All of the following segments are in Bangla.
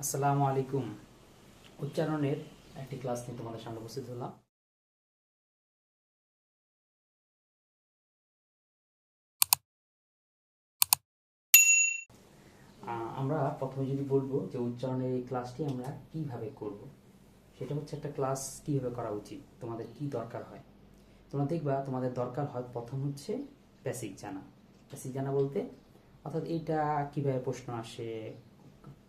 আসসালামু আলাইকুম। উচ্চারণের একটি ক্লাস নিয়ে তোমাদের সামনে উপস্থিত হলাম। আমরা প্রথমে যদি বলবো যে উচ্চারণের এই ক্লাসটি আমরা কিভাবে করব, সেটা হচ্ছে একটা ক্লাস কিভাবে করা উচিত, তোমাদের কি দরকার হয়। তোমরা দেখবা তোমাদের দরকার হয় প্রথম হচ্ছে বেসিক জানা। বেসিক জানা বলতে অর্থাৎ এইটা কিভাবে প্রশ্ন আসে,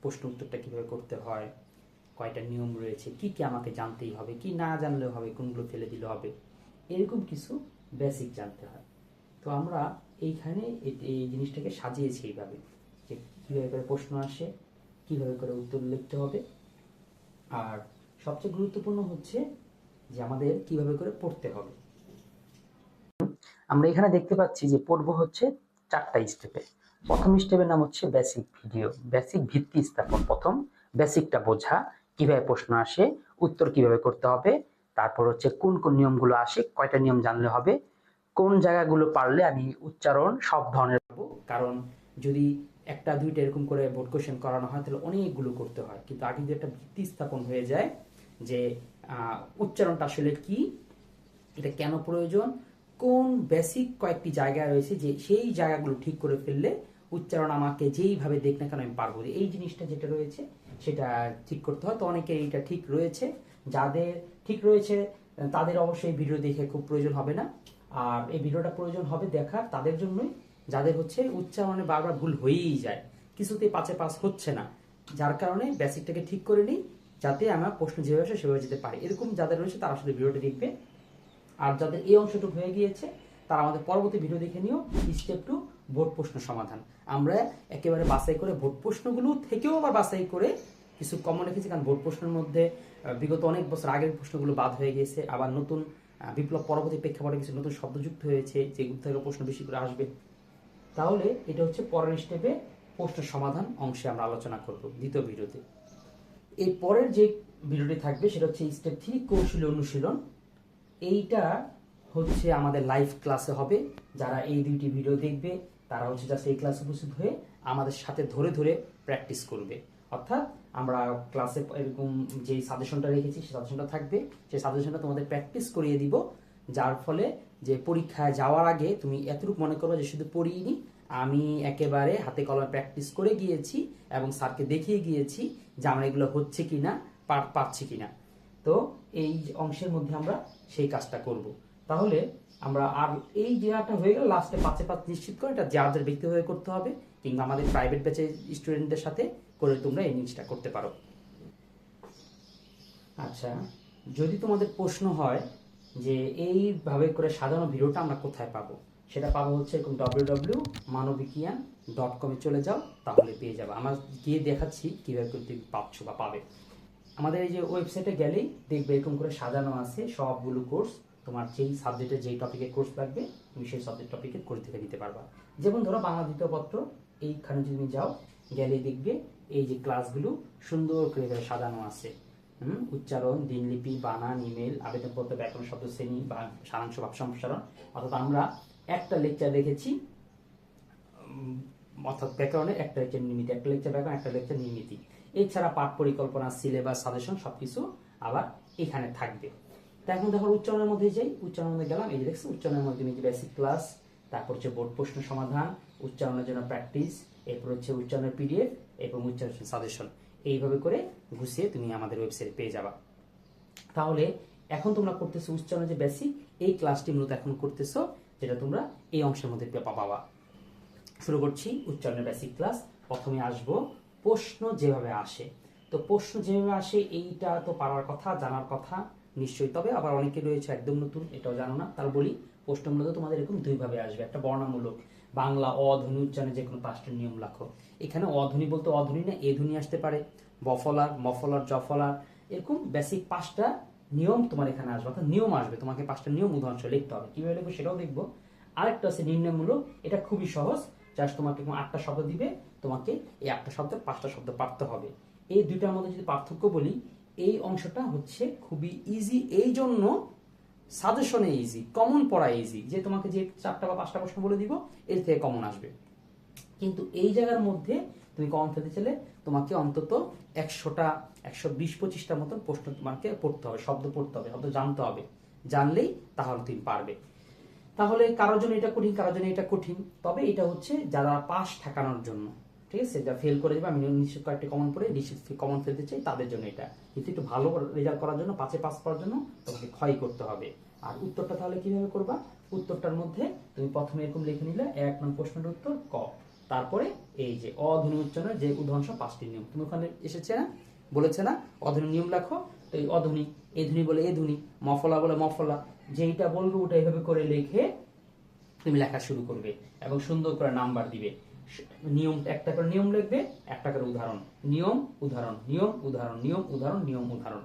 প্রশ্ন উত্তরটা কিভাবে করতে হয়, কয়টা নিয়ম রয়েছে, কি কি আমাকে জানতেই হবে, কি না জানলেও হবে, কোনগুলো ফেলে দিলে হবে, এরকম কিছু বেসিক জানতে হয়। তো আমরা এইখানে এই জিনিসটাকে সাজিয়েছি এইভাবে যে কীভাবে করে প্রশ্ন আসে, কীভাবে করে উত্তর লিখতে হবে, আর সবচেয়ে গুরুত্বপূর্ণ হচ্ছে যে আমাদের কিভাবে করে পড়তে হবে। আমরা এখানে দেখতে পাচ্ছি যে পড়বো হচ্ছে 4টা স্টেপে। প্রথম স্টেপের নাম হচ্ছে বেসিক ভিডিও, বেসিক ভিত্তি স্থাপন। প্রথম বেসিকটা বোঝা, কিভাবে প্রশ্ন আসে, উত্তর কিভাবে করতে হবে, তারপর হচ্ছে কোন কোন নিয়মগুলো আসে, কয়টা নিয়ম জানলে হবে, কোন জায়গাগুলো পারলে আমি উচ্চারণ সব ধরনের পাবো। কারণ যদি একটা দুইটা এরকম করে বোর্ড কোশ্চেন করানো হয় তাহলে অনেকগুলো করতে হয়, কিন্তু আগে যদি একটা ভিত্তি স্থাপন হয়ে যায় যে উচ্চারণটা আসলে কি, এটা কেন প্রয়োজন, কোন বেসিক কয়েকটি জায়গা রয়েছে যে সেই জায়গাগুলো ঠিক করে ফেললে উচ্চারণ আমাকে যেইভাবে দেখ না কেন আমি পারবো, এই জিনিসটা যেটা রয়েছে সেটা ঠিক করতে হয়। তো অনেকে এইটা ঠিক রয়েছে, যাদের ঠিক রয়েছে তাদের অবশ্যই ভিডিও দেখে খুব প্রয়োজন হবে না। আর এই ভিডিওটা প্রয়োজন হবে দেখার তাদের জন্যই, যাদের হচ্ছে উচ্চারণে বারবার ভুল হয়েই যায়, কিছুতেই পাঁচে পাস হচ্ছে না, যার কারণে বেসিকটাকে ঠিক করে নিই যাতে আমার প্রশ্ন যেভাবে আসে সেভাবে যেতে পারে। এরকম যাদের রয়েছে তারা আসলে ভিডিওটা দেখবে। আর যাদের এই অংশটুকু হয়ে গিয়েছে তারা আমাদের পরবর্তী ভিডিও দেখে নিও, স্টেপ 2 বোর্ড প্রশ্ন সমাধান। আমরা একেবারে বাছাই করে বোর্ড প্রশ্নগুলো থেকেও আবার বাছাই করে কিছু কমন রেখেছি, কারণ বোর্ড প্রশ্নের মধ্যে বিগত অনেক বছর আগের প্রশ্নগুলো বাদ হয়ে গেছে, আবার নতুন বিপ্লব পরবর্তী প্রেক্ষাপটে কিছু নতুন শব্দ যুক্ত হয়েছে যেগুলো থেকে প্রশ্ন বেশি করে আসবে। তাহলে এটা হচ্ছে পরের স্টেপে প্রশ্ন সমাধান অংশে আমরা আলোচনা করব দ্বিতীয় ভিডিওতে। এই পরের যে ভিডিওটি থাকবে সেটা হচ্ছে স্টেপ 3 কৌশলী অনুশীলন। এইটা হচ্ছে আমাদের লাইভ ক্লাসে হবে। যারা এই দুইটি ভিডিও দেখবে তারা হচ্ছে জাস্ট এই ক্লাসে উপস্থিত হয়ে আমাদের সাথে ধরে ধরে প্র্যাকটিস করবে। অর্থাৎ আমরা ক্লাসে এরকম যে সাজেশনটা রেখেছি সেই সাজেশনটা থাকবে, সেই সাজেশনটা তোমাদের প্র্যাকটিস করিয়ে দিব, যার ফলে যে পরীক্ষায় যাওয়ার আগে তুমি এতটুকু মনে করবে যে শুধু পড়িনি, আমি একেবারে হাতে কলমে প্র্যাকটিস করে গিয়েছি এবং স্যারকে দেখিয়ে গিয়েছি যে আমার এগুলো হচ্ছে কিনা, পারছি কিনা। তো এই অংশের মধ্যে আমরা সেই কাজটা করব। তাহলে আমরা আর এই জায়গাটা হয়ে গেলে লাস্টে 5-এ 5 নিশ্চিত করে এটা যাদের ব্যক্তিগতভাবে করতে হবে, কিংবা আমাদের প্রাইভেট ব্যাচের স্টুডেন্টদের সাথে করে তোমরা এই জিনিসটা করতে পারো। আচ্ছা, যদি তোমাদের প্রশ্ন হয় যে এইভাবে করে সাজানো ভিডিওটা আমরা কোথায় পাবো, সেটা পাবো হচ্ছে এরকম www.manovikian.com-এ চলে যাও, তাহলে পেয়ে যাবে। আমরা গিয়ে দেখাচ্ছি কীভাবে করতে পাচ্ছ বা পাবে। আমাদের এই যে ওয়েবসাইটে গেলেই দেখবে এরকম করে সাজানো আছে সবগুলো কোর্স। তোমার যেই সাবজেক্টে যেই টপিকের কোর্স লাগবে তুমি সেই সাবজেক্ট টপিকের কোর্স থেকে দিতে পারবা। যেমন ধরো বাংলা দ্বিতীয় পত্র, এইখানে যদি তুমি যাও গেলেই দেখবে এই যে ক্লাসগুলো সুন্দর করে সাজানো আছে। উচ্চারণ, দিনলিপি, বানান, ইমেল, আবেদনপত্র, ব্যাকরণ, শব্দ শ্রেণী বা সারাংশ, ভাব সম্প্রসারণ। অর্থাৎ আমরা একটা লেকচার রেখেছি, অর্থাৎ ব্যাকরণের একটা লেকচার নির্মিতি, একটা লেকচার ব্যাকরণ, একটা লেকচার নির্মিতি। এছাড়া পাঠ পরিকল্পনা, সিলেবাস, সাজেশন সবকিছু আবার এখানে থাকবে। তো এখন দেখো উচ্চারণের মধ্যে যাই, উচ্চারণের মধ্যে গেলাম, এই যে দেখছো উচ্চারণের মধ্যে তুমি বেসিক ক্লাস, তারপর হচ্ছে বোর্ড প্রশ্ন সমাধান, উচ্চারণের জন্য প্র্যাকটিস, এরপর হচ্ছে উচ্চারণের পিডিএফ এবং উচ্চারণ সাজেশন। এইভাবে করে গুছিয়ে তুমি আমাদের ওয়েবসাইটে পেয়ে যাবা। তাহলে এখন তোমরা করতেছো উচ্চারণের যে বেসিক, এই ক্লাসটি মূলত এখন করতেছো, যেটা তোমরা এই অংশের মধ্যে পাবা। শুরু করছি উচ্চারণের বেসিক ক্লাস। প্রথমে আসব প্রশ্ন যেভাবে আসে। তো প্রশ্ন যেভাবে আসে এইটা তো পারার কথা, জানার কথা নিশ্চয়ই। তবে আবার অনেকে রয়েছে একদম নতুন, এটাও জানো না, তার বলি প্রশ্ন মূলত তোমাদের এরকম দুইভাবে আসবে। একটা বর্ণামূলক, বাংলা অধ্বনি উচ্চারণে যে কোনো 5টা নিয়ম লেখো। এখানে অধ্বনি বলতে অধ্বনি না এ ধ্বনি আসতে পারে, বফলার, মফলার, জফলার, এরকম বেসিক 5টা নিয়ম তোমার এখানে আসবে। অর্থাৎ নিয়ম আসবে, তোমাকে 5টা নিয়ম উদাহরণ লিখতে হবে। কিভাবে লিখবো সেটাও দেখবো। আরেকটা আছে নির্ণয়মূলক, এটা খুবই সহজ, জাস্ট তোমাকে 8টা শব্দ দিবে, তোমাকে এই 8টা শব্দের 5টা শব্দ পারতে হবে। এই দুইটার মধ্যে যদি পার্থক্য বলি, এই অংশটা হচ্ছে খুবই ইজি, এই জন্য সাজেশনে ইজি, কমন পড়া ইজি, যে তোমাকে যে 4টা বা 5টা প্রশ্ন বলে দিব এর থেকে কমন আসবে। কিন্তু এই জায়গার মধ্যে তুমি কমন ফেলতে চাইলে তোমাকে অন্তত 100টা 120-25টা মতন প্রশ্ন তোমাকে পড়তে হবে, শব্দ পড়তে হবে, শব্দ জানতে হবে। জানলেই তাহলে তুমি পারবে। তাহলে কারোর জন্য এটা কঠিন, কারোর জন্য এটা কঠিন, তবে এটা হচ্ছে যারা পাস ঠেকানোর জন্য, ঠিক আছে, যা ফেল করে যাবে, আমি নিশ্চিত কয়েকটি কমন পড়ে নিশ্চিত কমন ফেলতে চাই তাদের জন্য এটা। কিন্তু একটু ভালো রেজাল্ট করার জন্য, 5-এ পাস করার জন্য তোমাকে ক্ষয় করতে হবে। আর উত্তরটা তাহলে কিভাবে করবা? উত্তরটার মধ্যে তুমি প্রথমে এরকম লিখে নিলে 1 নং প্রশ্নের উত্তর ক, তারপরে এই যে অধ্বনি উচ্চারণের যে উদাহরণ 5টি নিয়ম তুমি ওখানে এসেছে না, বলেছে না অধ্বনি নিয়ম লেখো। তো এই অধ্বনি, এ ধ্বনি বলে এ ধ্বনি, মফলা বলে মফলা, যেইটা বলবে ওটা এইভাবে করে লিখে তুমি লেখা শুরু করবে এবং সুন্দর করে নাম্বার দিবে। নিয়ম, একটা করে নিয়ম লিখবে, একটা করে উদাহরণ, নিয়ম উদাহরণ, নিয়ম উদাহরণ, নিয়ম উদাহরণ, নিয়ম উদাহরণ,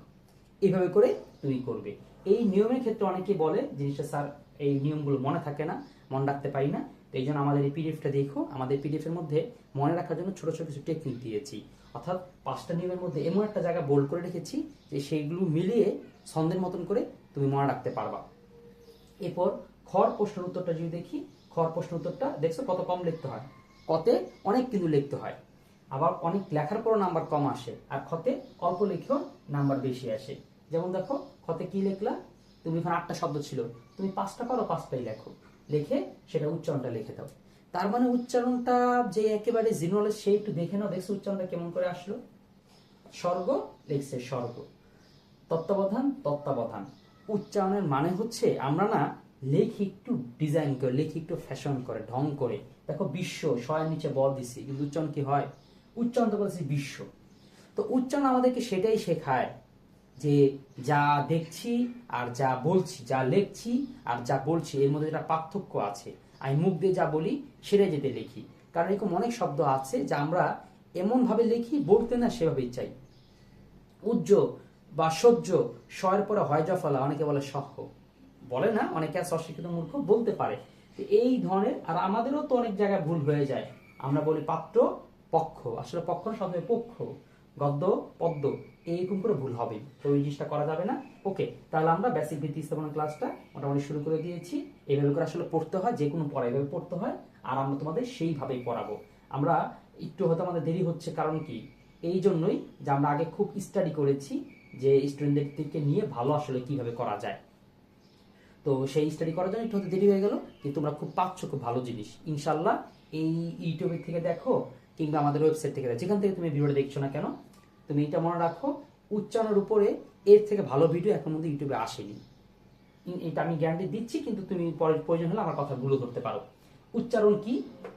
এইভাবে করে তুমি করবে। এই নিয়মের ক্ষেত্রে অনেকে বলে জিনিসটা স্যার এই নিয়মগুলো মনে থাকে না, মনে রাখতে পারি না। তো এই জন্য আমাদের এই পিডিএফটা দেখো, আমাদের পিডিএফ এর মধ্যে মনে রাখার জন্য ছোট ছোট কিছু টেকনিক দিয়েছি। অর্থাৎ 5টা নিয়মের মধ্যে এমন একটা জায়গা বোল্ড করে রেখেছি যে সেইগুলো মিলিয়ে ছন্দের মতন করে তুমি মনে রাখতে পারবা। এরপর খর প্রশ্নের উত্তরটা যদি দেখি, খর প্রশ্ন উত্তরটা দেখছো কত কম লিখতে হয়, কতে অনেক কিন্তু লিখতে হয়, আবার অনেক লেখার পরও নাম্বার কম আসে, আর খতে অল্প লিখেও নাম্বার বেশি আসে। যেমন দেখো খতে কি লিখলা, তুমি এখানে 8টা শব্দ ছিল, তুমি 5টা পারো, 5টাই লেখো, লিখে সেটা উচ্চারণটা লিখে দাও। তার মানে উচ্চারণটা যে একেবারে জিনোলেজ সেই একটু দেখে নাও, দেখছো উচ্চারণটা কেমন করে আসলো। স্বর্গ লিখছে স্বর্গ, তত্ত্বাবধান তত্ত্বাবধান। উচ্চারণের মানে হচ্ছে আমরা না লেখি একটু ডিজাইন করে, লেখি একটু ফ্যাশন করে, ঢং করে। দেখো বিশ্ব, শয়ের নিচে বল দিছি, কিন্তু উচ্চারণ কি হয়? উচ্চারণ তো বলছি বিশ্ব। তো উচ্চারণ আমাদেরকে সেটাই শেখায় যে যা দেখছি আর যা বলছি, যা লিখছি আর যা বলছি এর মধ্যে একটা পার্থক্য আছে। আমি মুখ দিয়ে যা বলি সেটাই যেতে লিখি, কারণ এরকম অনেক শব্দ আছে যা আমরা এমন ভাবে লিখি বলতে না সেভাবেই চাই। উজ্জ বা সহ্য, শয়ের পরে হয় জফলা, অনেকে বলে সহ, বলে না, অনেকে আছে অশিক্ষিত মূর্খ, বলতে পারে। এই ধরনের, আর আমাদেরও তো অনেক জায়গায় ভুল হয়ে যায়, আমরা বলি পাত্র পক্ষ, আসলে পক্ষ না, শব্দ পক্ষ, গদ্য পদ্য, এইরকম করে ভুল হবে, তো ওই জিনিসটা করা যাবে না। ওকে, তাহলে আমরা বেসিক ভিত্তি স্থাপনা ক্লাসটা মোটামুটি শুরু করে দিয়েছি। এইভাবে করে আসলে পড়তে হয়, যে কোনো পড়া এইভাবে পড়তে হয়, আর আমরা তোমাদের সেইভাবেই পড়াবো। আমরা একটু হয়তো আমাদের দেরি হচ্ছে, কারণ কি, এই জন্যই যে আমরা আগে খুব স্টাডি করেছি যে স্টুডেন্টদেরকে নিয়ে ভালো আসলে কিভাবে করা যায়। তো সেই স্টাডি করার জন্য একটু হয়তো দেরি হয়ে গেল, কিন্তু তোমরা খুব পাচ্ছ, খুব ভালো জিনিস ইনশাল্লাহ। এই ইউটিউবের থেকে দেখো কিংবা আমাদের ওয়েবসাইট থেকে দেখো, যেখান থেকে তুমি ভিডিওটা দেখছো না কেন, তুমি এটা মনে রাখো, উচ্চারণের উপরে এর থেকে ভালো ভিডিও এখন মধ্যে ইউটিউবে আসেনি, এটা আমি গ্যারান্টি দিচ্ছি। কিন্তু তুমি পরে প্রয়োজন হলে আমার কথাগুলো ধরতে পারো। উচ্চারণ কি?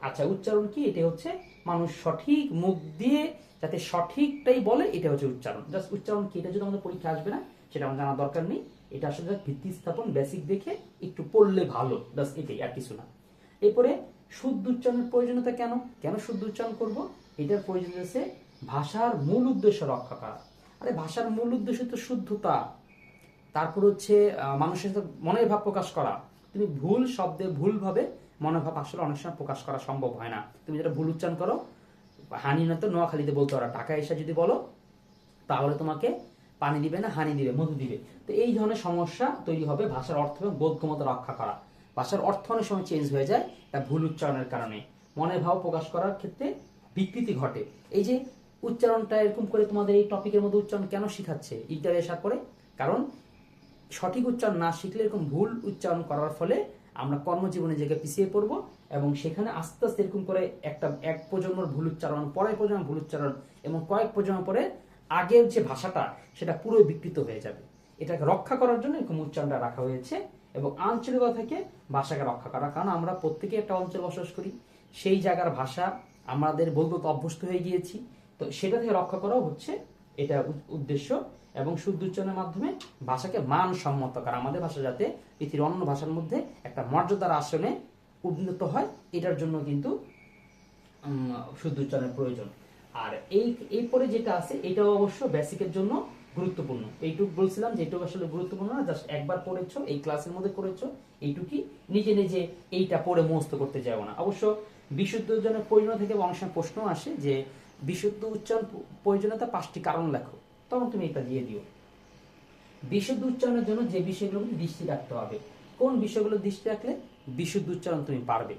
আচ্ছা, উচ্চারণ কি? এটা হচ্ছে মানুষ সঠিক মুখ দিয়ে যাতে সঠিকটাই বলে, এটা হচ্ছে উচ্চারণ। জাস্ট উচ্চারণ কি, এটা যদি আমাদের পরীক্ষা আসবে না, সেটা আমার জানার দরকার নেই। এটা আসলে ভিত্তি স্থাপন বেসিক দেখে একটু পড়লে ভালো, জাস্ট এটাই, আর কিছু না। এরপরে শুদ্ধ উচ্চারণের প্রয়োজনীয়তা কেন, কেন শুদ্ধ উচ্চারণ করব? এটার প্রয়োজন আছে ভাষার মূল উদ্দেশ্য রক্ষা করা। আরে ভাষার মূল উদ্দেশ্য তো শুদ্ধতা, তারপর হচ্ছে মানুষের সাথে মনের ভাব প্রকাশ করা। তুমি ভুল শব্দে ভুলভাবে মনোভাব আসলে অনেক সময় প্রকাশ করা সম্ভব হয় না। তুমি যেটা ভুল উচ্চারণ করো, হানি না তো নোয়াখালীতে বলতে পারো, ঢাকা এসে যদি বলো তাহলে তোমাকে পানি দিবে না হানি দিবে, মধু দিবে। তো এই ধরনের সমস্যা তৈরি হবে ভাষার অর্থ এবং বোধগম্যতা রক্ষা করা। ভাষার অর্থ অনেক সময় চেঞ্জ হয়ে যায় তা ভুল উচ্চারণের কারণে, মনের ভাব প্রকাশ করার ক্ষেত্রে বিকৃতি ঘটে। এই যে উচ্চারণটা এরকম করে তোমাদের এই টপিকের মধ্যে উচ্চারণ কেন শিখাচ্ছে ইন্টারে আসার পরে, কারণ সঠিক উচ্চারণ না শিখলে এরকম ভুল উচ্চারণ করার ফলে আমরা কর্মজীবনে জায়গায় পিছিয়ে পড়বো, এবং সেখানে আস্তে আস্তে এরকম করে এক প্রজন্মের ভুল উচ্চারণ, পরের প্রজন্মের ভুল উচ্চারণ, এবং কয়েক প্রজন্ম পরে আগের যে ভাষাটা সেটা পুরোই বিকৃত হয়ে যাবে। এটাকে রক্ষা করার জন্য এরকম উচ্চারণটা রাখা হয়েছে, এবং আঞ্চলিকতা থেকে ভাষাকে রক্ষা করা, কারণ আমরা প্রত্যেকে একটা অঞ্চল বসবাস করি, সেই জায়গার ভাষা আমাদের বলতে তো অভ্যস্ত হয়ে গিয়েছি, তো সেটা থেকে রক্ষা করাও হচ্ছে এটা উদ্দেশ্য। এবং শুদ্ধ উচ্চারণের মাধ্যমে ভাষাকে মানসম্মত করা, আমাদের ভাষা যাতে পৃথিবীর অন্য ভাষার মধ্যে একটা মর্যাদার আসনে উন্নত হয়, এটার জন্য কিন্তু শুদ্ধ উচ্চারণের প্রয়োজন। আর এই পরে যেটা আছে এটাও অবশ্য বেসিকের জন্য গুরুত্বপূর্ণ। এইটুকু বলছিলাম যে এইটুকু আসলে গুরুত্বপূর্ণ না, জাস্ট একবার পড়েছো, এই ক্লাসের মধ্যে করেছো, এইটুকুই, নিজে নিজে এইটা পড়ে মুখস্থ করতে যাবো না। অবশ্য বিশুদ্ধ উচ্চারণের প্রয়োজন থেকে অনেক সময় প্রশ্ন আসে যে বিশুদ্ধ উচ্চারণ প্রয়োজনীয়তা 5টি কারণ লেখো, তখন তুমি এটা দিয়ে দিও। বিশুদ্ধ উচ্চারণের জন্য যে বিষয়গুলো দৃষ্টি রাখতে হবে, কোন বিষয়গুলো দৃষ্টি রাখলে বিশুদ্ধ উচ্চারণ তুমি পারবে।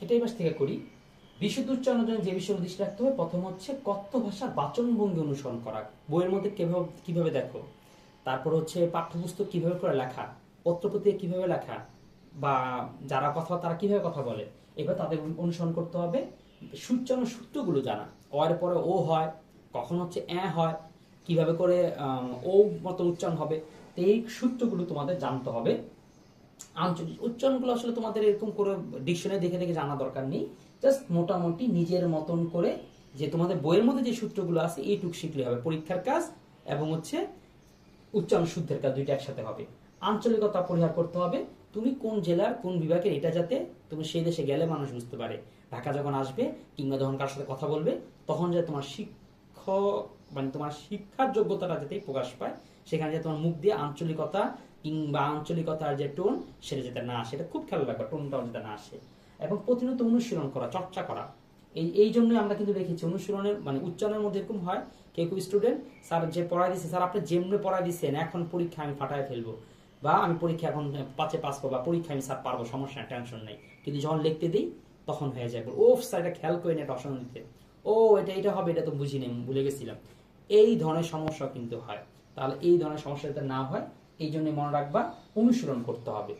এটাই পাশ থেকে করি। বিশুদ্ধ উচ্চারণের জন্য যে বিষয় উদ্দেশ্য রাখতে হবে, প্রথম হচ্ছে কথ্য ভাষার বাচনভঙ্গি অনুসরণ করা, বইয়ের মধ্যে কিভাবে কিভাবে দেখো। তারপর হচ্ছে পাঠ্যপুস্তক কিভাবে করে লেখা, পত্রপত্রিকা কিভাবে লেখা, বা যারা কথা তারা কিভাবে কথা বলে, এবার তাদের অনুসরণ করতে হবে। উচ্চারণ সূত্রগুলো জানা, অ এর পরে ও হয়, কখন হচ্ছে হয়, কিভাবে করে ও মতো উচ্চারণ হবে, তো এই সূত্রগুলো তোমাদের জানতে হবে। আঞ্চলিক উচ্চারণগুলো আসলে তোমাদের এরকম করে ডিকশনারি দেখে দেখে জানা দরকার নেই, জাস্ট মোটামুটি নিজের মতন করে যে তোমাদের বইয়ের মধ্যে যে সূত্রগুলো আছে এইটুক শিখলে হবে। পরীক্ষার কাজ এবং হচ্ছে উচ্চারণ শুদ্ধের কাজ দুইটা একসাথে হবে। আঞ্চলিকতা পরিহার করতে হবে, তুমি কোন জেলার কোন বিভাগের, এটা যাতে তুমি সেই দেশে গেলে মানুষ বুঝতে পারে। ঢাকা যখন আসবে কিংবা যখন কার সাথে কথা বলবে, তখন যে তোমার মানে তোমার শিক্ষার যোগ্যতাটা যাতে প্রকাশ পায়, সেখানে যে তোমার মুখ দিয়ে আঞ্চলিকতা কিংবা আঞ্চলিকতার যে টোন সেটা যাতে না আসে, এটা খুব খেয়াল রাখবা, টোনটাও যাতে না আসে। এবং প্রতিনিয়ত অনুশীলন করা, চর্চা করা। এই জন্যই আমরা কিন্তু দেখেছি অনুশীলনের মানে উচ্চারণের মধ্যে এরকম হয়, কেউ কেউ স্টুডেন্ট স্যার যে পড়াই দিচ্ছে, স্যার আপনি যেমনি পড়াই দিচ্ছেন এখন পরীক্ষা আমি ফাটায় ফেলবো, বা আমি পরীক্ষা এখন 5-এ পাস করবো, বা পরীক্ষা আমি স্যার পারবো, সমস্যা না, টেনশন নেই, কিন্তু যখন লিখতে দিই তখন হয়ে যায় ও স্যার এটা খেয়াল করে এটা অপশন দিতে, ও এটা হবে, এটা তো বুঝি নেই, ভুলে গেছিলাম। এই ধরনের সমস্যা কিন্তু হয়। তাহলে এই ধরনের সমস্যা যাতে না হয় এই জন্য মনে রাখবা অনুশীলন করতে হবে।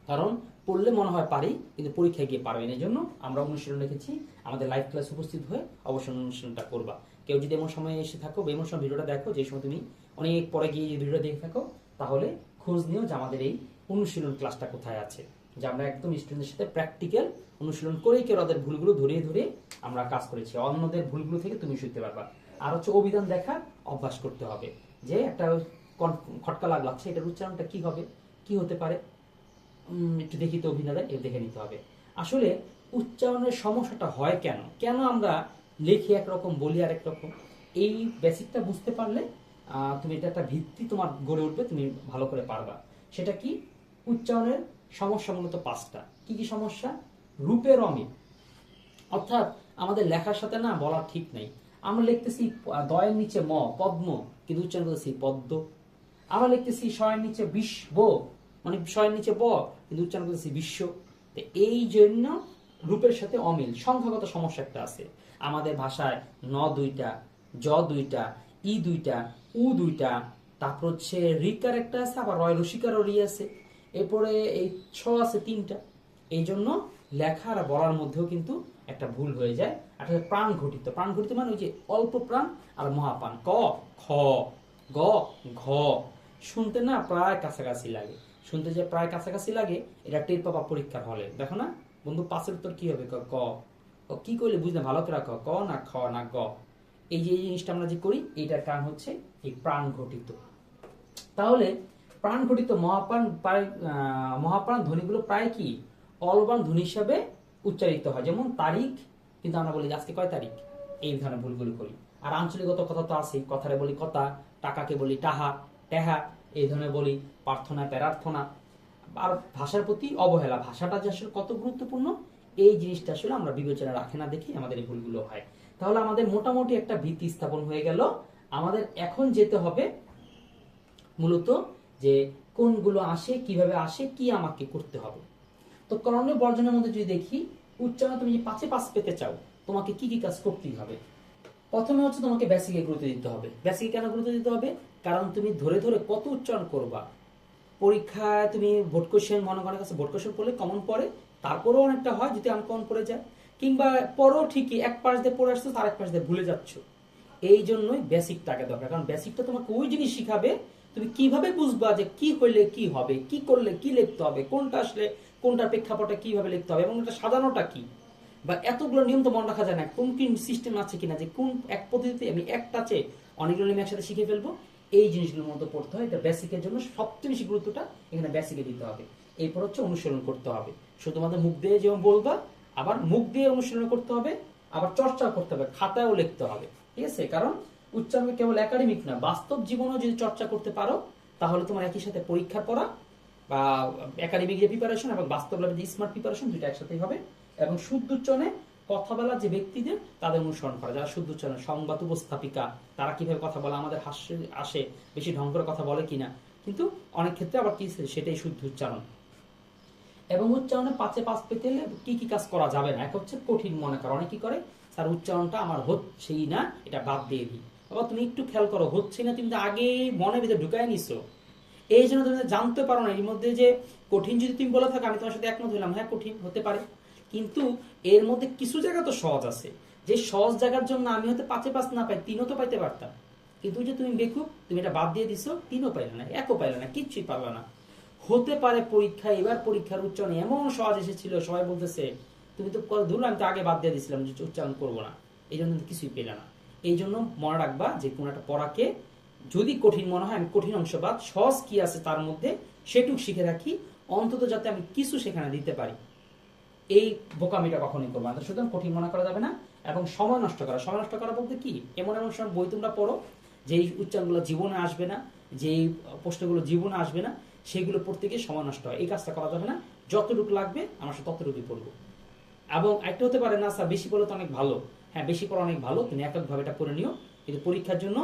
কারণ পড়লে মনে হয় পারি, কিন্তু পরীক্ষায় গিয়ে পারবেন। এই জন্য আমরা অনুশীলন রেখেছি, আমাদের লাইভ ক্লাস উপস্থিত হয়ে অবশ্যই অনুশীলনটা করবা। কেউ যদি এমন সময় এসে থাকো বা এমন সময় ভিডিওটা দেখো যে সময় তুমি অনেক পরে গিয়ে এই ভিডিওটা দেখে থাকো, তাহলে খোঁজ নিও যে আমাদের এই অনুশীলন ক্লাসটা কোথায় আছে, যে আমরা একদম স্টুডেন্টের সাথে প্র্যাকটিক্যাল অনুশীলন করেই কেউ ওদের ভুলগুলো ধরিয়ে ধরে আমরা কাজ করেছি, অন্যদের ভুলগুলো থেকে তুমি শিখতে পারবা। আর হচ্ছে অভিধান দেখা অভ্যাস করতে হবে, যে একটা খটকা লাগছে, এটার উচ্চারণটা কি হবে, কি হতে পারে, একটু দেখি তো অভিধানে, দেখে নিতে হবে। আসলে উচ্চারণের সমস্যাটা হয় কেন, কেন আমরা লিখি একরকম বলি আর একরকম, এই বেসিকটা বুঝতে পারলে তুমি এটা একটা ভিত্তি তোমার গড়ে উঠবে, তুমি ভালো করে পারবা। সেটা কি, উচ্চারণের সমস্যা মূলত 5টা। কি কি সমস্যা? রূপের অমিল, অর্থাৎ আমাদের লেখার সাথে না বলা ঠিক নেই। আমরা লিখতেছি দয়ের নিচে ম পদ্ম, কিন্তু উচ্চারণ করতেছি পদ্ম। আমরা লিখতেছি শয়ের নিচে বিশ্ব, মানে শয়ের নিচে ব, কিন্তু উচ্চারণ করতেছি বিশ্ব। এই জন্য রূপের সাথে অমিল, সংখ্যাগত সমস্যা একটা আছে আমাদের ভাষায়। ন 2টা, জ 2টা, ই 2টা, উ 2টা, তারপর হচ্ছে রিকার একটা আছে, আবার রয় রসিকারও রি আছে, এরপরে এই ছ আছে 3টা। এই জন্য লেখা আর বলার মধ্যেও কিন্তু একটা ভুল হয়ে যায়। আর প্রাণ ঘটিত, প্রাণ ঘটিত মানে ওই যে অল্প প্রাণ আর মহাপ্রাণ, ক খ গ ঘ, শুনতে না প্রায় কাছাকাছি লাগে, শুনতে যে প্রায় কাছাকাছি লাগে, এটা টের পাবা পরীক্ষার হলে। দেখো না বন্ধু, 5-এর উত্তর কি হবে, ক কি করলে বুঝলে ভালো করে, ক না খ না গ। এই যে এই জিনিসটা আমরা যে করি, এইটার কারণ হচ্ছে এই প্রাণ ঘটিত। তাহলে প্রাণ ঘটিত মহাপ্রাণ ধ্বনিগুলো প্রায় কি অলবান ধ্বনি হিসাবে উচ্চারিত হয়, যেমন তারিখ, কিন্তু আমরা বলি আজকে কয় তারিখ, এই ধরনের ভুলগুলো করি। আর আঞ্চলিকত কথা তো আছে, কথারে বলি কথা, টাকাকে বলি টাহা টেহা, এই ধরনের বলি প্রার্থনা প্যারার্থনা। আর ভাষার প্রতি অবহেলা, ভাষাটা যে আসলে কত গুরুত্বপূর্ণ এই জিনিসটা আসলে আমরা বিবেচনা রাখি না দেখি আমাদের এই ভুলগুলো হয়। তাহলে আমাদের মোটামুটি একটা ভিত্তি স্থাপন হয়ে গেল। আমাদের এখন যেতে হবে মূলত যে কোনগুলো আসে, কিভাবে আসে, কি আমাকে করতে হবে। তো করণীয় বর্জনের মধ্যে যদি দেখি, উচ্চারণ তুমি 5-এ পাস পেতে চাও, তোমাকে কি কি কাজ করতেই হবে। প্রথমে হচ্ছে তোমাকে বেসিকে গুরুত্ব দিতে হবে। বেসিকে কেন গুরুত্ব দিতে হবে? কারণ তুমি ধরে ধরে কত উচ্চারণ করবা। পরীক্ষায় তুমি বোর্ড কোশ্চেন, মনে করার কাছে বোর্ড কোশ্চেন পড়লে কমন পড়ে, তারপরেও অনেকটা হয় যদি আনকমন পড়ে যায়, কিংবা পরও ঠিকই এক পাশ দিয়ে পড়ে আসছো, তার এক পাশ দিয়ে ভুলে যাচ্ছ। এই জন্যই বেসিকটা আগে দরকার, কারণ বেসিকটা তোমাকে ওই জিনিস শিখাবে তুমি কিভাবে বুঝবা যে কি হইলে কি হবে, কি করলে কি লিখতে হবে, কোনটা আসলে কোনটার প্রেক্ষাপটে কিভাবে লিখতে হবে, এবং এটা সাজানোটা কি, বা এতগুলো নিয়ম তো মনে রাখা যায় না, কোন কি সিস্টেম আছে কিনা, যে কোন এক পদ্ধতিতে আমি একটা চেয়ে অনেকগুলো নিয়ম একসাথে শিখে ফেলবো, এই জিনিসগুলোর মধ্যে পড়তে হয়। এটা বেসিকের জন্য সবচেয়ে বেশি গুরুত্বটা এখানে বেসিকে দিতে হবে। এরপর হচ্ছে অনুশীলন করতে হবে, শুধুমাত্র মুখ দিয়ে যেমন বলবা, আবার মুখ দিয়ে অনুশীলন করতে হবে, আবার চর্চা করতে হবে, খাতায়ও লিখতে হবে, ঠিক আছে? কারণ উচ্চারণ কেবল একাডেমিক না, বাস্তব জীবনেও যদি চর্চা করতে পারো, তাহলে তোমার একই সাথে পরীক্ষার পড়া বা একাডেমিক যে প্রিপারেশন এবং বাস্তব লাইফে যে স্মার্ট প্রিপারেশন, দুটো একসাথেই হবে। এবং শুদ্ধ উচ্চারণে কথা বলা যে ব্যক্তিদের, তাদের অনুসরণ করা, যারা শুদ্ধ উচ্চারণে সংবাদ উপস্থাপিকা, তারা কিভাবে কথা বলে, আমাদের হাস্য আসে বেশি ঢং করে কথা বলে কিনা, কিন্তু অনেক ক্ষেত্রে আবার কি সেটাই শুদ্ধ উচ্চারণ। এবং উচ্চারণে 5-এ 5 পেতে হলে কি কি কাজ করা যাবে না, এক হচ্ছে কঠিন মনে করা। অনেক কি করে, স্যার উচ্চারণটা আমার হচ্ছেই না, এটা বাদ দিয়ে দিই। বাবা তুমি একটু খেয়াল করো, হচ্ছে না তুমি তো আগে মনের ভিতরে ঢুকায় নিছো, এই জন্য তুমি জানতে পারো না এর মধ্যে যে কঠিন। যদি তুমি বলে থাকো আমি তোমার সাথে একমত হইলাম, হ্যাঁ কঠিন হতে পারে, কিন্তু এর মধ্যে কিছু জায়গা তো সহজ আছে, যে সহজ জায়গার জন্য আমি হয়তো 5-এ 5 না পাই, 3ও তো পাইতে পারতাম, কিন্তু যে তুমি বেকুব, তুমি এটা বাদ দিয়ে দিছো, 3ও পাইলে না, 1ও পাইলে না, কিচ্ছুই পারবে না। হতে পারে পরীক্ষায়, এবার পরীক্ষার উচ্চারণ এমন সহজ এসেছিল, সবাই বলতেছে তুমি তো ধরুন আমি তো আগে বাদ দিয়ে দিয়েছিলাম যে উচ্চারণ করবো না, এই জন্য কিছুই পেলে না। এই জন্য মনে রাখবা যে কোনো একটা পড়াকে যদি কঠিন মনে হয়, আমি কঠিন অংশ বাদ সহজ কি আছে তার মধ্যে সেটুক শিখে রাখি, অন্তত যাতে আমি কিছু সেখানে দিতে পারি। এই বোকামিটা কখনোই করবো না। সুতরাং কঠিন মনে করা যাবে না। এবং সময় নষ্ট করা, সময় নষ্ট করা বলতে কি, এমন এমন সময় বই তোমরা পড়ো যেই উচ্চারণগুলো জীবনে আসবে না, যেই প্রশ্নগুলো জীবনে আসবে না, সেগুলো পড়তে গিয়ে সময় নষ্ট হয়, এই কাজটা করা যাবে না। যতটুকু লাগবে আমার সাথে ততটুকুই পড়বো। এবং একটা হতে পারে না স্যার বেশি পড়লে তো অনেক ভালো, হ্যাঁ বেশি পড়া অনেক ভালো, তুমি এককভাবে এটা পড়ে নিও, কিন্তু পরীক্ষার জন্য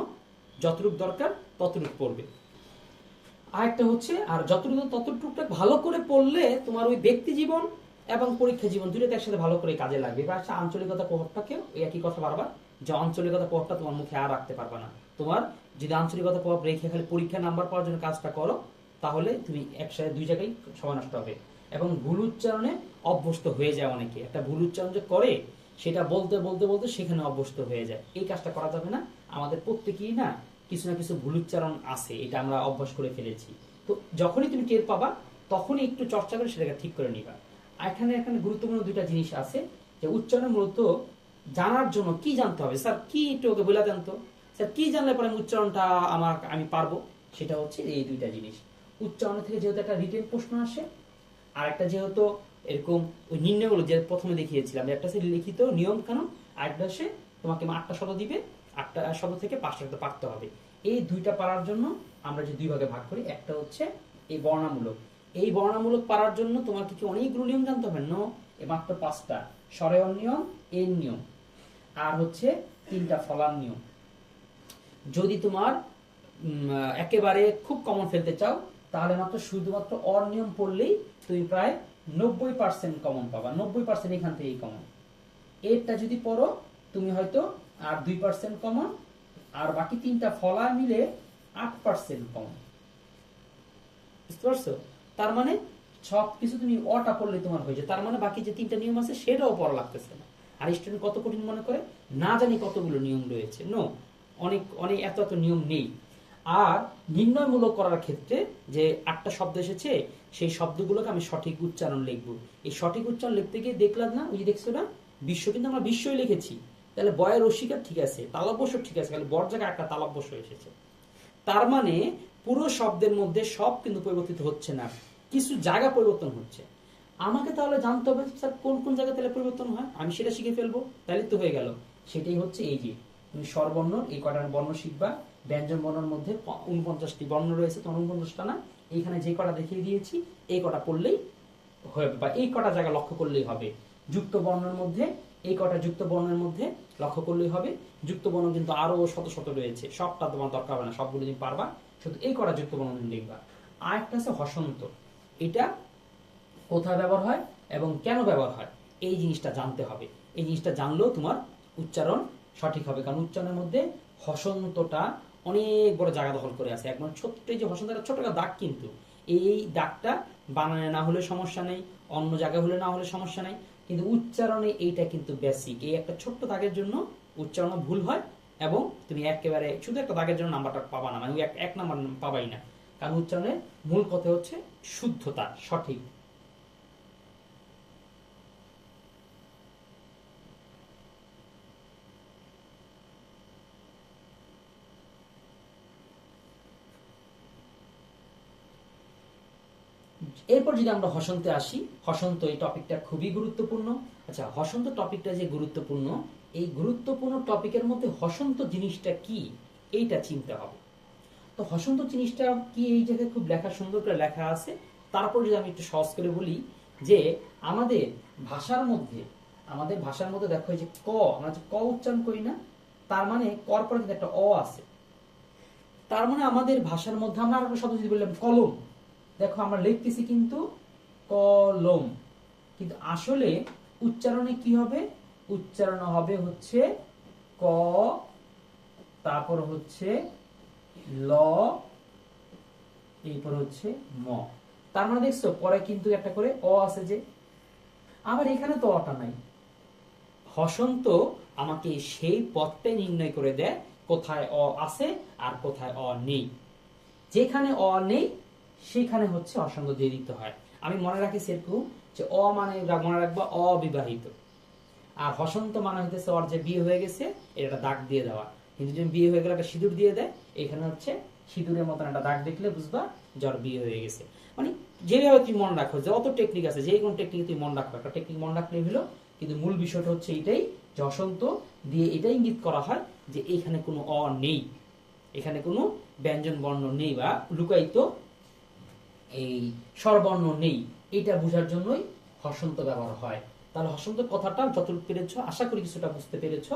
যতটুকু দরকার ততটুকু পড়বে। আর একটা হচ্ছে, আর যতটুকু ততটুকু ভালো করে পড়লে তোমার ওই ব্যক্তি জীবন এবং পরীক্ষা জীবন দুটোতে একসাথে ভালো করে কাজে লাগবে। এবার আচ্ছা আঞ্চলিকতা প্রভাবটাকে ওই একই কথা বারবার, যে আঞ্চলিকতা প্রভাবটা তোমার মুখে আর রাখতে পারবে না। তোমার যদি আঞ্চলিকতা প্রভাব রেখে খালি পরীক্ষায় নাম্বার পাওয়ার জন্য কাজটা করো, তাহলে তুমি একসাথে দুই জায়গায় সময় নষ্ট হবে। এবং ভুল উচ্চারণে অভ্যস্ত হয়ে যায় অনেকে, একটা ভুল উচ্চারণ যে করে সেটা বলতে বলতে বলতে সেখানে অভ্যস্ত হয়ে যায়, এই কাজটা করা যাবে না। আমাদের প্রত্যেকেই না কিছু না কিছু ভুল উচ্চারণ আছে, এটা আমরা অভ্যাস করে ফেলেছি। তো যখনই তুমি টের পাবা তখনই একটু চর্চা করে সেটাকে ঠিক করে নিবা। আর এখানে এখানে গুরুত্বপূর্ণ দুইটা জিনিস আছে, যে উচ্চারণ মূলত জানার জন্য কি জানতে হবে, স্যার কি একটু ওকে বলে দেন তো, স্যার কি জানলে পরে উচ্চারণটা আমি পারবো, সেটা হচ্ছে এই দুইটা জিনিস। উচ্চারণ থেকে যেহেতু একটা রিটেন প্রশ্ন আসে, আর একটা যেহেতু এরকম ওই নির্ণয়গুলো যে প্রথমে দেখিয়েছিলাম, একটা হচ্ছে লিখিত নিয়ম কানুন, আর একটা হচ্ছে তোমাকে 8টা শব্দ দিবে, 8টা শব্দ থেকে 5টা শব্দ পারতে হবে। এই দুইটা পারার জন্য আমরা যে দুই ভাগে ভাগ করি, একটা হচ্ছে এই বর্ণামূলক, এই বর্ণামূলক পারার জন্য তোমাকে কি অনেকগুলো নিয়ম জানতে হবে? নো, মাত্র 5টা, স্বরের নিয়ম, এর নিয়ম, আর হচ্ছে 3টা ফলার নিয়ম। যদি তোমার একেবারে খুব কমন ফেলতে চাও, তাহলে মাত্র শুধুমাত্র অর নিয়ম পড়লেই তুমি প্রায় 90% কমন পাবা, 90% এখান থেকেই কমন। এরটা যদি পড়ো তুমি হয়তো আর 2% কমন, আর বাকি 3টা ফলা মিলে 8% কমন। বুঝতে পারছো? তার মানে সব কিছু তুমি অটা পড়লে তোমার হয়ে যায়, তার মানে বাকি যে 3টা নিয়ম আছে সেটাও পড়া লাগতেছে না। আর স্টুডেন্ট কত কঠিন মনে করে, না জানি কতগুলো নিয়ম রয়েছে, নো, অনেক অনেক এত এত নিয়ম নেই। আর নির্ণয়মূলক করার ক্ষেত্রে যে 8টা শব্দ এসেছে, সেই শব্দগুলোকে আমি সঠিক উচ্চারণ লিখবো। এই সঠিক উচ্চারণ লিখতে গিয়ে দেখলাম না, ওই যে দেখছো না বিশ্ব, কিন্তু আমরা বিশ্বই লিখেছি, তাহলে বয়ের অস্বীকার ঠিক আছে, তালব্যস্য ঠিক আছে, খালি বর জায়গায় একটা তালব্যস্য এসেছে। তার মানে পুরো শব্দের মধ্যে সব কিন্তু পরিবর্তিত হচ্ছে না, কিছু জায়গা পরিবর্তন হচ্ছে। আমাকে তাহলে জানতে হবে স্যার কোন কোন জায়গা তাহলে পরিবর্তন হয়, আমি সেটা শিখে ফেলবো, তাহলে তো হয়ে গেল। সেটাই হচ্ছে এই যে তুমি স্বরবর্ণ, এই কয়টা বর্ণ শিখবা। ব্যঞ্জন বর্ণের মধ্যে 49টি বর্ণ রয়েছে, তো 49টা না, এইখানে যে কটা দেখিয়ে দিয়েছি এই কটা পড়লেই হবে, বা এই কটা জায়গা লক্ষ্য করলেই হবে। যুক্ত বর্ণের মধ্যে এই কটা যুক্ত বর্ণের মধ্যে লক্ষ্য করলেই হবে। যুক্ত বর্ণ কিন্তু আরো শত শত রয়েছে, সবটা তোমার দরকার হবে না, সবগুলো তুমি পারবা, শুধু এই কটা যুক্ত বর্ণ লিখবা। আর একটা আছে হসন্ত, এটা কোথায় ব্যবহার হয় এবং কেন ব্যবহার হয় এই জিনিসটা জানতে হবে। এই জিনিসটা জানলেও তোমার উচ্চারণ সঠিক হবে, কারণ উচ্চারণের মধ্যে হসন্তটা অনেক বড় জায়গা দখল করে আছে। একবার ছোট্ট যে হসন্তটা ছোট একটা দাগ, কিন্তু এই দাগটা বানানে না হলে সমস্যা নেই, অন্য জায়গায় হলে না হলে সমস্যা নেই, কিন্তু উচ্চারণে এইটা কিন্তু বেসিক। এই একটা ছোট্ট দাগের জন্য উচ্চারণ ভুল হয়, এবং তুমি একেবারে শুধু একটা দাগের জন্য নাম্বারটা পাবা না, মানে এক নাম্বার পাবাই না, কারণ উচ্চারণের মূল কথা হচ্ছে শুদ্ধতা, সঠিক। এরপর যদি আমরা হসন্তে আসি, হসন্ত এই টপিকটা খুবই গুরুত্বপূর্ণ। আচ্ছা, হসন্ত টপিকটা যে গুরুত্বপূর্ণ, এই গুরুত্বপূর্ণ টপিকের মধ্যে হসন্ত জিনিসটা কি এইটা চিনতে হবে। তো হসন্ত জিনিসটা কি এই জায়গায় খুব লেখা, সুন্দর করে লেখা আছে। তারপর যদি আমি একটু সহজ করে বলি, যে আমাদের ভাষার মধ্যে, দেখো এই যে ক, আমরা যে ক উচ্চারণ করি না, তার মানে কর পরে কিন্তু একটা অ আছে। তার মানে আমাদের ভাষার মধ্যে আমরা আরেকটা শব্দ যদি বললাম কলম, দেখো আমরা লিখতেছি কিন্তু কলম, কিন্তু আসলে উচ্চারণে কি হবে? উচ্চারণ হবে হচ্ছে ক, তারপর হচ্ছে ল, এরপর হচ্ছে ম। তার মানে দেখছো পরে কিন্তু একটা করে অ আছে যে, আবার এখানে তো অটা নাই। হসন্ত আমাকে সেই পথটাই নির্ণয় করে দেয় কোথায় অ আছে আর কোথায় অ নেই। যেখানে অ নেই সেখানে হচ্ছে হসন্ত দিয়ে দিতে হয়। আমি মনে রাখি সেরকম যে অ মানে মনে রাখবা অবিবাহিত, আর হসন্ত মানে হইতেছে ওর যে বিয়ে হয়ে গেছে এটা দাগ দিয়ে দেওয়া। কিন্তু যদি বিয়ে হয়ে গেলে একটা সিঁদুর দিয়ে দেয়, এখানে হচ্ছে সিঁদুরের মতন একটা দাগ দেখলে বুঝবা জ্বর বিয়ে হয়ে গেছে। মানে যেভাবে তুমি মনে রাখো, যত টেকনিক আছে যে কোনো টেকনিক তুমি মনে রাখো, একটা টেকনিক মনে রাখলে হলো। কিন্তু মূল বিষয়টা হচ্ছে এটাই যে হসন্ত দিয়ে এটাই ইঙ্গিত করা হয় যে এখানে কোনো অ নেই, এখানে কোনো ব্যঞ্জন বর্ণ নেই বা লুকায়িত এই স্বরবর্ণ নেই, এটা বোঝার জন্যই হসন্ত ব্যবহার হয়। তাহলে হসন্ত কথাটা যতটুকু পেরেছ আশা করি কিছুটা বুঝতে পেরেছ।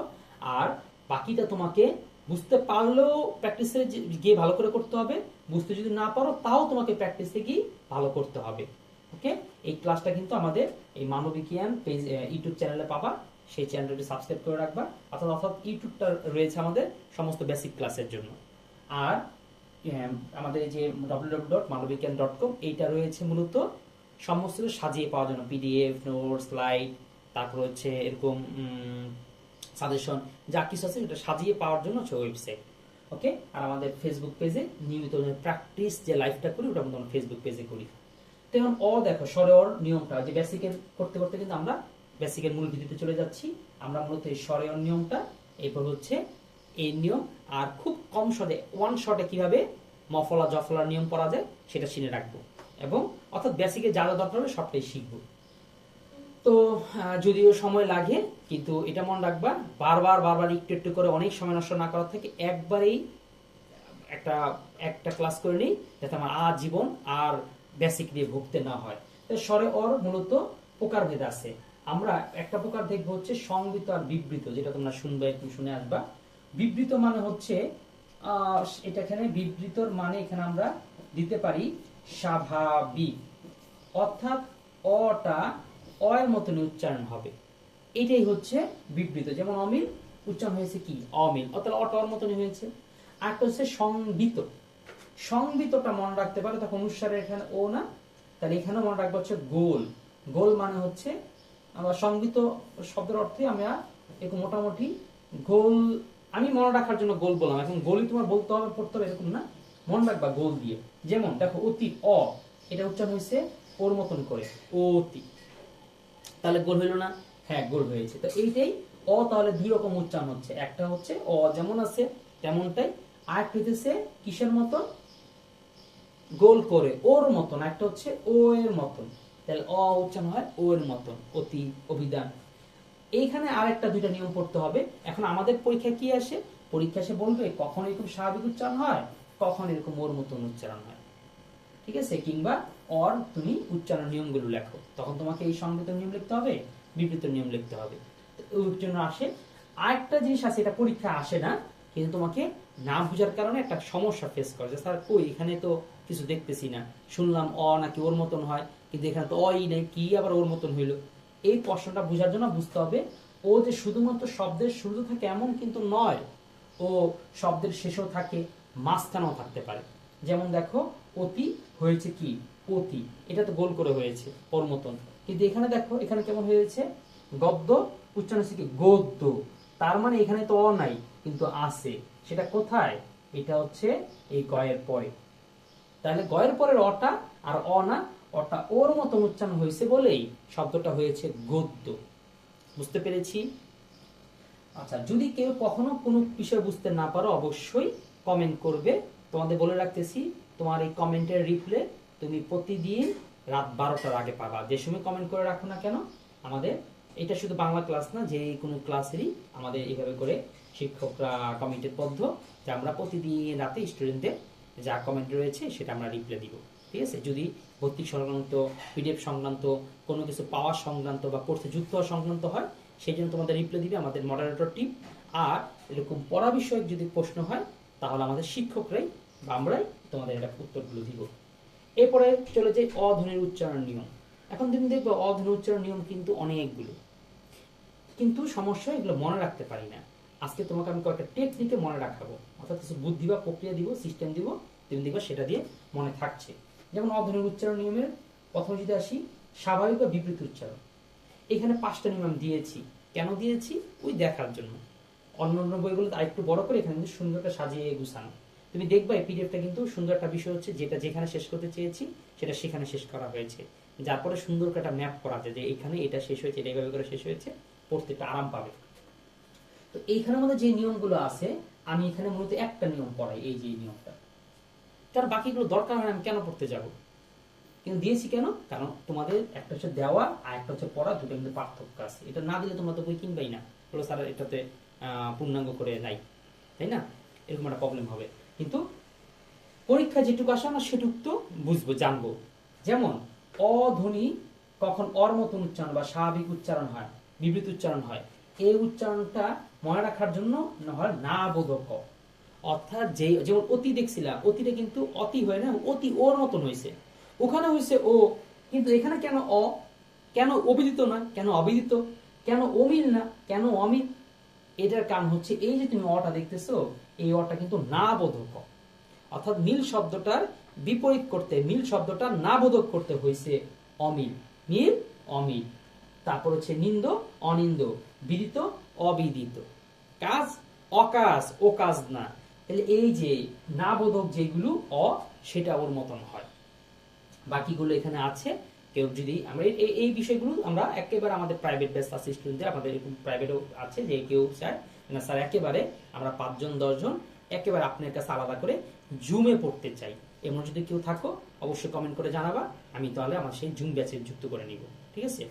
আর বাকিটা তোমাকে বুঝতে পারলেও প্র্যাকটিসে গিয়ে ভালো করে করতে হবে, বুঝতে যদি না পারো তাও তোমাকে প্র্যাকটিসে গিয়ে ভালো করতে হবে। ওকে, এই ক্লাসটা কিন্তু আমাদের এই মানবিক জ্ঞান পেজ ইউটিউব চ্যানেলে পাবা, সেই চ্যানেলটি সাবস্ক্রাইব করে রাখবা। অর্থাৎ ইউটিউবটা রয়েছে আমাদের সমস্ত বেসিক ক্লাসের জন্য। আর আমাদের যে www.malobikyan.com এইটা রয়েছে মূলত সমস্ত সাজিয়ে পাওয়ার জন্য, পিডিএফ, নোট, স্লাইড, তারপর হচ্ছে এরকম সাজেশন যা কিছু আছে এটা সাজিয়ে পাওয়ার জন্য হচ্ছে ওয়েবসাইট। ওকে, আর আমাদের ফেসবুক পেজে নিয়মিত প্র্যাকটিস যে লাইভটা করি ওটা আমরা ফেসবুক পেজে করি। তো এখন অ দেখো স্বরে অর নিয়মটা যে বেসিকের করতে করতে কিন্তু আমরা বেসিকের মূল ভিডিওতে চলে যাচ্ছি। আমরা মূলত এই স্বরে অর নিয়মটা, এরপর হচ্ছে এই নিয়ম, আর খুব কম শটে ওয়ান শটে কিভাবে মফলা জফলার নিয়ম পড়া যায় সেটা শিখে রাখবো, এবং অর্থাৎ বেসিকে যা যা দরকার হবে সবটাই শিখবো। তো যদিও সময় লাগে, কিন্তু এটা মনে রাখবা বারবার বারবার একটু একটু করে অনেক সময় নষ্ট না করার থেকে একবারেই একটা একটা ক্লাস করে নিই, যাতে আমার আজীবন আর বেসিক দিয়ে ভুগতে না হয়। স্বরে অর মূলত প্রকারভেদ আছে। আমরা একটা প্রকার দেখবো হচ্ছে সংবৃত আর বিবৃত, যেটা তোমরা শুনবে, তুমি শুনে আসবা। বিবৃত মানে হচ্ছে এটা এখানে বিবৃতর মানে এখানে আমরা দিতে পারি স্বাভাবিক, অর্থাৎ অটা অয়ের মতন উচ্চারণ হবে, এটাই হচ্ছে বিবৃত। যেমন অমিল উচ্চারণ হয়েছে কি অমিল, অর্থাৎ অটা অর মতনই হয়েছে। আরেকটা হচ্ছে সংবিত, সংবিতটা মনে রাখতে পারো, তখন অনুসারে এখানে ও না, তাহলে এখানে মনে রাখবো হচ্ছে গোল। গোল মানে হচ্ছে আমরা সংবিত শব্দের অর্থে আমরা এরকম মোটামুটি গোল, আমি মনে রাখার জন্য গোল বললাম, এখন গোলই তোমার বলতে হবে পড়তে হবে এরকম না, মনে রাখবা গোল দিয়ে। যেমন দেখো অতি অ, এটা উচ্চারণ হয়েছে ওর মতন করে অতি, তাহলে গোল হইল না? হ্যাঁ গোল হয়েছে। তো এইটাই অ, তাহলে দুই রকম উচ্চারণ হচ্ছে, একটা হচ্ছে অ যেমন আছে তেমনটাই, আর একটা হচ্ছে কিসের মতন গোল করে ওর মতন, একটা হচ্ছে ও এর মতন, তাহলে অ উচ্চারণ হয় ও এর মতন, অতি, অভিধান। এইখানে আরেকটা দুইটা নিয়ম পড়তে হবে। এখন আমাদের পরীক্ষায় কি আসে, পরীক্ষা এসে বলবে কখন এরকম স্বাভাবিক উচ্চারণ হয়, কখন এরকম ওর মতন উচ্চারণ হয়, ঠিক আছে? কিংবা অর তুমি উচ্চারণ নিয়মগুলো লেখো, তখন তোমাকে এই সংবৃত নিয়ম লিখতে হবে, বিবৃত নিয়ম লিখতে হবে। ওর জন্য আসে আরেকটা জিনিস আছে, এটা পরীক্ষা আসে না, কিন্তু তোমাকে না বুঝার কারণে একটা সমস্যা ফেস করে, যে স্যার কই এখানে তো কিছু দেখতেছি না, শুনলাম অ নাকি ওর মতন হয়, কিন্তু এখানে তো অই নেই, কি আবার ওর মতন হইলো। এই প্রশ্নটা বোঝার জন্য বুঝতে হবে ও যে শুধুমাত্র শব্দের শুরুতে থাকে এমন কিন্তু নয়, ও শব্দের শেষেও থাকে, মাঝখানেও থাকতে পারে। যেমন দেখো অতি হয়েছে কি অতি, এটা তো গোল করে হয়েছে ওর মতন, কিন্তু এখানে দেখো এখানে কেমন হয়েছে গদ্য, উচ্চারণ হচ্ছে কি গদ্য, তার মানে এখানে তো অ নাই কিন্তু আছে, সেটা কোথায়? এটা হচ্ছে এই গয়ের পরে। তাহলে গয়ের পরের অটা আর অ না, অটা ওর মতন উচ্চারণ হয়েছে বলেই শব্দটা হয়েছে গদ্য। বুঝতে পেরেছি? আচ্ছা, যদি কেউ কখনো কোনো বিষয় বুঝতে না পারো অবশ্যই কমেন্ট করবে। তোমাদের বলে রাখতেছি, তোমার এই কমেন্টের রিপ্লে তুমি প্রতিদিন রাত 12টার আগে পাবা। যে সময় কমেন্ট করে রাখো না কেন, আমাদের এটা শুধু বাংলা ক্লাস না, যে কোনো ক্লাসেরই আমাদের এইভাবে করে শিক্ষকরা কমেন্টের পদ্ধ, যে আমরা প্রতিদিন রাতে স্টুডেন্টদের যা কমেন্ট রয়েছে সেটা আমরা রিপ্লে দিব। ঠিক আছে? যদি ভর্তি সংক্রান্ত, পিডিএফ সংক্রান্ত, কোনো কিছু পাওয়া সংক্রান্ত বা কোর্সে যুক্ত হওয়া সংক্রান্ত হয়, সেই জন্য তোমাদের রিপ্লাই দিবে আমাদের মডারেটর টিম। আর এরকম পড়া বিষয়ক যদি প্রশ্ন হয় তাহলে আমাদের শিক্ষকরাই বা আমরাই তোমাদের এটা উত্তরগুলো দিব। এরপরে চলে যাই অধ্বনির উচ্চারণ নিয়ম। এখন তুমি দেখবে অধ্বনি উচ্চারণ নিয়ম কিন্তু অনেকগুলো, কিন্তু সমস্যা এগুলো মনে রাখতে পারি না। আজকে তোমাকে আমি কয়েকটা টেকনিকে মনে রাখাবো, অর্থাৎ কিছু বুদ্ধি বা প্রক্রিয়া দিব, সিস্টেম দিব, তুমি দেখবা সেটা দিয়ে মনে থাকছে। যেমন অধ্বনির উচ্চারণ নিয়মের প্রথমে যদি আসি, স্বাভাবিক বা বিপরীত উচ্চারণ। এখানে 5টা নিয়ম আমি দিয়েছি। কেন দিয়েছি? ওই দেখার জন্য। অন্য অন্য বইগুলো আরেকটু বড় করে এখানে কিন্তু সুন্দর করে সাজিয়ে গুছানো। তুমি দেখবা এই পিডিএফটা কিন্তু সুন্দর একটা বিষয় হচ্ছে, যেটা যেখানে শেষ করতে চেয়েছি সেটা সেখানে শেষ করা হয়েছে, যার পরে সুন্দর করে একটা ম্যাপ করা যায় যে এখানে এটা শেষ হয়েছে, এটা এইভাবে করে শেষ হয়েছে, পড়তে একটা আরাম পাবে। তো এইখানের মধ্যে যে নিয়মগুলো আছে, আমি এখানে মূলত একটা নিয়ম পড়াই, এই যে নিয়মটা, তার বাকিগুলো দরকার হয় আমি কেন পড়তে যাব? কিন্তু দিয়েছি কেন? কারণ তোমাদের একটা হচ্ছে দেওয়া আর একটা হচ্ছে পড়া, দুটো কিন্তু পার্থক্য আছে। এটা না দিলে তোমরা তো বই কিনবাই না, বলো স্যার এটাতে পূর্ণাঙ্গ করে নাই, তাই না? এরকম একটা প্রবলেম হবে। কিন্তু পরীক্ষা যেটুকু আসে আমরা সেটুকু তো বুঝবো, জানবো। যেমন অধ্বনি কখন অর মতন উচ্চারণ বা স্বাভাবিক উচ্চারণ হয়, বিবৃত উচ্চারণ হয়, এই উচ্চারণটা মনে রাখার জন্য হয় না বোধক। অর্থাৎ যে, যেমন অতি দেখছিলাম, অতিটা কিন্তু অতি হয় না, অতি ওর মতন হয়েছে, ওখানে হয়েছে ও, কিন্তু এখানে কেন অ? কেন অবিদিত না? কেন অবিদিত? কেন অমিল না? কেন অমিল? এটার কারণ হচ্ছে এই যে তুমি অটা দেখতেছো, এই অটা কিন্তু না বোধক। অর্থাৎ মিল শব্দটার বিপরীত করতে, মিল শব্দটা না বোধক করতে হয়েছে অমিল, মিল অমিল। তারপর হচ্ছে নিন্দ অনিন্দ, বিদিত অবিদিত, কাজ অকাজ ও কাজ না। তাহলে এই যে না বোধক যেগুলো অ, সেটা ওর মতন হয়। বাকিগুলো এখানে আছে। কেউ যদি আমরা এই বিষয়গুলো আমরা একেবারে আমাদের প্রাইভেট ব্যাচ আছে স্টুডেন্টদের, আমাদের এরকম প্রাইভেটও আছে, যে কেউ চায় না স্যার একেবারে আমরা 5 জন 10 জন একেবারে আপনার কাছে আলাদা করে জুমে পড়তে চাই, এমন যদি কেউ থাকো অবশ্যই কমেন্ট করে জানাবা, আমি তাহলে আমার সেই জুম ব্যাচে যুক্ত করে নিব, ঠিক আছে?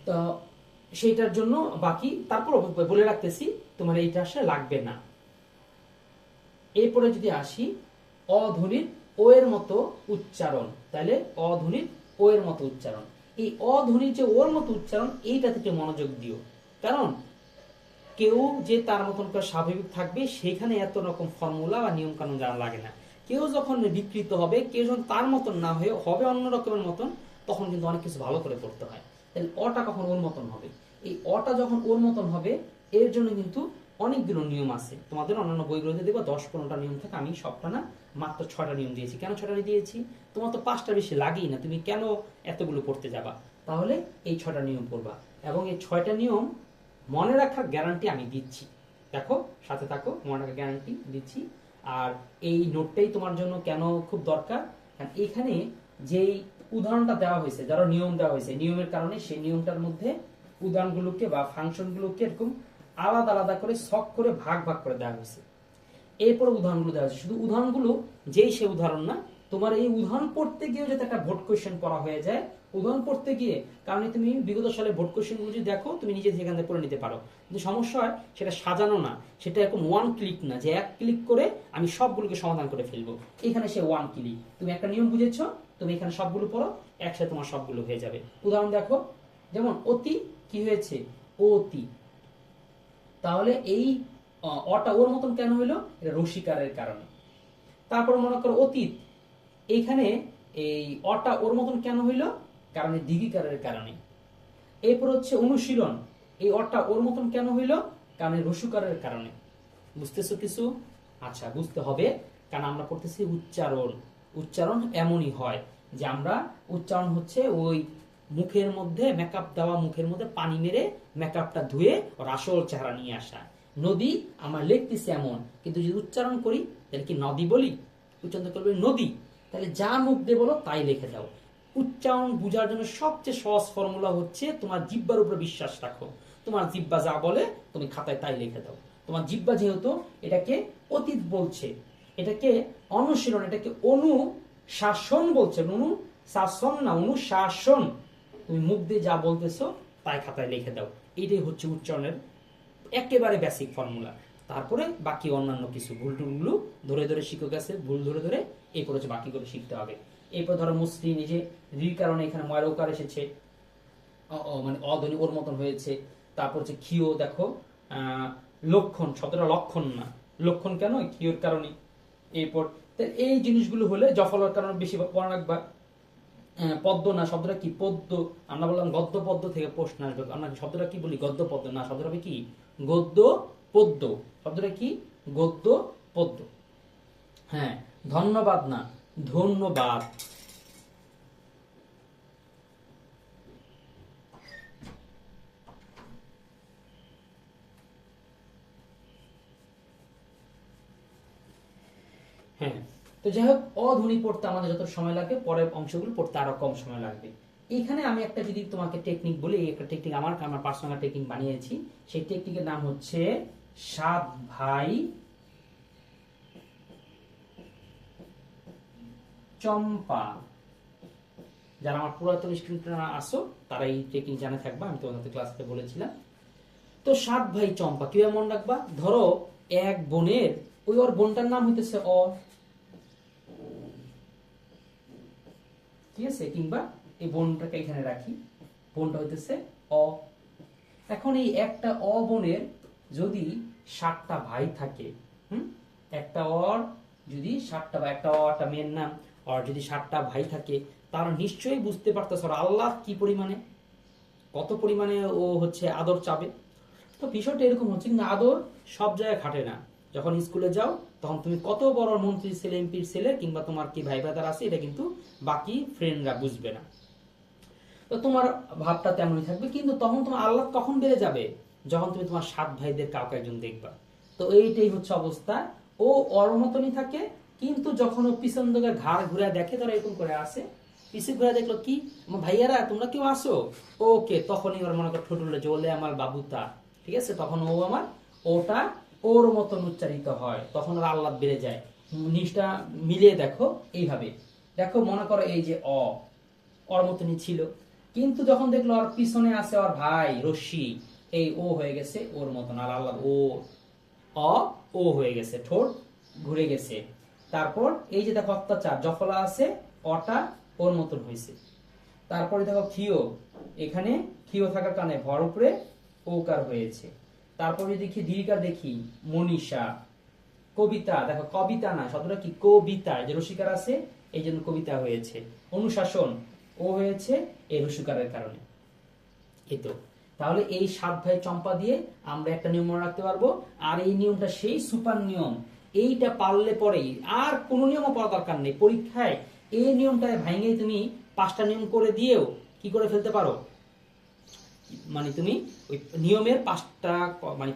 তো সেইটার জন্য বাকি তারপর বলে রাখতেছি তোমার এইটা আসলে লাগবে না। এরপরে যদি আসি অধ্বনির ও এর মতো উচ্চারণ, তাহলে অধ্বনির ও এর মতো উচ্চারণ, এই অধ্বনির যে ওর মতো উচ্চারণ, এইটা থেকে মনোযোগ দিও। কারণ কেউ যে তার মতন করে স্বাভাবিক থাকবে, সেখানে এত রকম ফর্মুলা বা নিয়ম কানুন জানা লাগে না। কেউ যখন বিকৃত হবে, কেউ যখন তার মতন না হয়ে হবে অন্য রকমের মতন, তখন কিন্তু অনেক কিছু ভালো করে পড়তে হয়। তাহলে অটা কখন ওর মতন হবে? এই অটা যখন ওর মতন হবে, এর জন্য কিন্তু অনেকগুলো নিয়ম আছে। তোমাদের অন্যান্য বইগুলোতে দেখবা 10-15টা নিয়ম থাকে, আমি সবটা না মাত্র 6টা নিয়ম দিয়েছি। কেন 6টা দিয়েছি? তোমার তো 5টা বেশি লাগেই না, তুমি কেন এতগুলো পড়তে যাবা? তাহলে এই 6টা নিয়ম পড়বা, এবং এই 6টা নিয়ম মনে রাখার গ্যারান্টি আমি দিচ্ছি। দেখো, সাথে থাকো, মনে রাখার গ্যারান্টি দিচ্ছি। আর এই নোটটাই তোমার জন্য কেন খুব দরকার, কারণ এখানে যেই উদাহরণটা দেওয়া হয়েছে, যারা নিয়ম দেওয়া হয়েছে, নিয়মের কারণে সেই নিয়মটার মধ্যে উদাহরণগুলোকে বা ফাংশনগুলোকে এরকম আলাদা আলাদা করে শখ করে ভাগ ভাগ করে দেওয়া হয়েছে। এরপরে উদাহরণগুলো দেওয়া হয়েছে, শুধু উদাহরণগুলো যেই সে উদাহরণ না, তোমার এই উদাহরণ পড়তে গিয়েও যাতে একটা ভোট কোয়েশ্চেন পড়া হয়ে যায়, উদাহরণ পড়তে গিয়ে, কারণ তুমি বিগত সালে ভোট কোয়েশ্চেনগুলো যদি দেখো, তুমি নিজে সেখান থেকে পড়ে নিতে পারো। কিন্তু সমস্যা হয় সেটা সাজানো না, সেটা এরকম ওয়ান ক্লিক না, যে এক ক্লিক করে আমি সবগুলোকে সমাধান করে ফেলবো। এখানে সে ওয়ান ক্লিক, তুমি একটা নিয়ম বুঝেছ, তুমি এখানে সবগুলো পড়ো, একসাথে তোমার সবগুলো হয়ে যাবে। উদাহরণ দেখো, যেমন অতি কি হয়েছে? অতি। তাহলে এই অটা ওর মতন কেন হইলো? এটা রসিকারের কারণে। তারপর মনে করো অতীত, এইখানে এই অটা ওর মতন কেন হইলো? কারণ দীঘিকারের কারণে। এরপর হচ্ছে অনুশীলন, এই অটা ওর মতন কেন হইলো? কারণ রসুকারের কারণে। বুঝতেছো কিছু? আচ্ছা, বুঝতে হবে, কারণ আমরা পড়তেছি উচ্চারণ। উচ্চারণ এমনই হয় যে আমরা উচ্চারণ হচ্ছে ওই মুখের মধ্যে মেকআপ দেওয়া, মুখের মধ্যে পানি মেরে মেকআপটা ধুয়ে ওর আসল চেহারা নিয়ে আসা। নদী আমরা লিখতেছি এমন, কিন্তু যদি উচ্চারণ করি তাহলে কি নদী বলি? উচ্চারণ করবে নদী। তাহলে যা মুখ দিয়ে বলো তাই লিখে দাও। উচ্চারণ বোঝার জন্য সবচেয়ে সহজ ফর্মুলা হচ্ছে তোমার জিহ্বার উপরে বিশ্বাস রাখো। তোমার জিহ্বা যা বলে তুমি খাতায় তাই লিখে দাও। তোমার জিহ্বা যেহেতু এটাকে অতীত বলছে, এটাকে অনুশীলন, এটাকে অনুশাসন বলছে, অনুশাসন না, অনুশাসন। তুমি মুখ দিয়ে যা বলতেছো তাই খাতায় লিখে দাও। এটাই হচ্ছে উচ্চারণের একেবারে বেসিক ফর্মুলা। তারপরে বাকি অন্যান্য কিছু ভুল টুলগুলো ধরে ধরে শিক্ষক আছে, ভুল ধরে ধরে এরপর হচ্ছে বাকিগুলো শিখতে হবে। এরপর ধরো মসৃণ, এই যে রির কারণে এখানে ময়রকার এসেছে, মানে অধ্বনি ওর মতন হয়েছে। তারপর হচ্ছে ক্ষীয়, দেখো লক্ষণ, শব্দটা লক্ষণ না, লক্ষণ কেন? ক্ষীয়র কারণে। এরপর এই জিনিসগুলো হলে জফলার কারণে বেশি পড়া রাখবা। পদ্ম না, শব্দটা কি পদ্য। আমরা বললাম গদ্য পদ্য থেকে প্রশ্ন আসবে, আমরা শব্দটা কি বলি গদ্য পদ্য না, শব্দটা হবে কি গদ্য পদ্য। শব্দটা কি গদ্য পদ্য। হ্যাঁ, ধন্যবাদ না, ধন্যবাদ। হ্যাঁ, তো যাই হোক, অধ্বনি পড়তে আমাদের যত সময় লাগে, পরের অংশগুলো পড়তে আরো কম সময় লাগবে। এখানে আমি একটা যদি তোমাকে টেকনিক বলি, একটা টেকনিক আমার পার্সোনাল টেকনিক বানিয়েছি। সেই টেকনিকের নাম হচ্ছে 7 ভাই চম্পা। যারা আমার পুরাতন স্টুডেন্টরা আসো তারা এই টেকনিক জানা থাকবা, আমি তোমাদের ক্লাসে বলেছিলাম। তো 7 ভাই চম্পা কিভাবে মনে রাখবা? ধরো এক বোনের, ওর বোনটার নাম হইতেছে অ, ঠিক আছে, কিংবা এই বোনটাকে এখানে রাখি, বোনটা হইতেছে অ। এখন এই একটা অ বোনের যদি 7টা ভাই থাকে, একটা অর যদি 7টা, বা একটা অ একটা মেয়ের নাম, আর যদি 7টা ভাই থাকে, তারা নিশ্চয়ই বুঝতে পারতেছে আল্লাহ কি পরিমাণে, কত পরিমাণে ও হচ্ছে আদর চাবে। তো বিষয়টা এরকম হচ্ছে, কিন্তু আদর সব জায়গায় খাটে না। যখন স্কুলে যাও তখন তুমি কত বড় মন্ত্রী ছেলে, এমপির ছেলে, কিংবা তোমার কি ভাই ব্রাদার আছে, এটা কিন্তু বাকি ফ্রেন্ডরা বুঝবে না। তো তোমার ভাবটা তেমনই থাকবে, কিন্তু তখন তোমার আল্লাহ কখন বেড়ে যাবে? যখন তুমি তোমার 7 ভাইদের কাউকে একজন দেখবা। তো এইটাই হচ্ছে অবস্থা। ও ওর মতনই থাকে, কিন্তু যখন ও পিছন দিকে ঘাড় ঘুরে দেখে, তারা এরকম করে আসে, পিছু ঘুরে দেখলো কি আমার ভাইয়ারা তোমরা কেউ আসো, ওকে, তখনই ওর মনে করো ঠোঁট উঠলে যে ওলে আমার বাবুতা, ঠিক আছে, তখন ও আমার ওটা ওর মতন উচ্চারিত হয়, তখন ওর আল্লাহ বেড়ে যায়। জিনিসটা মিলিয়ে দেখো এইভাবে, দেখো মনে করো এই যে অ ওর মতনই ছিল, কিন্তু যখন দেখলো ওর পিছনে আছে ওর ভাই রশ্মি, এই ও হয়ে গেছে ওর মতন, আর আল্লাহ ও অ ও হয়ে গেছে, ঠোঁট ঘুরে গেছে। তারপর এই যে দেখো অত্যাচার, জফলা আছে, অটা ওর মতন হয়েছে। তারপরে দেখো ক্ষিয়, এখানে ক্ষিয় থাকার কারণে ভর উপরে ওকার হয়েছে। তারপরে দেখি দীর্ঘার, দেখি মনীষা। কবিতা, দেখো কবিতা না, শব্দটা কি কবিতা, যে রসিকার আছে এই জন্য কবিতা হয়েছে। অনুশাসন, ও হয়েছে এই রসিকারের কারণে। এই তো, তাহলে এই 7 ভাই চম্পা দিয়ে আমরা একটা নিয়ম মনে রাখতে পারবো। আর এই নিয়মটা সেই সুপার নিয়ম, এইটা পারলে পরেই আর কোনো নিয়মও পড়া দরকার নেই। পরীক্ষায় এই নিয়মটা ভাঙে তুমি 5টা নিয়ম করে দিয়েও কি করে ফেলতে পারো, মানে তুমি ওই নিয়মের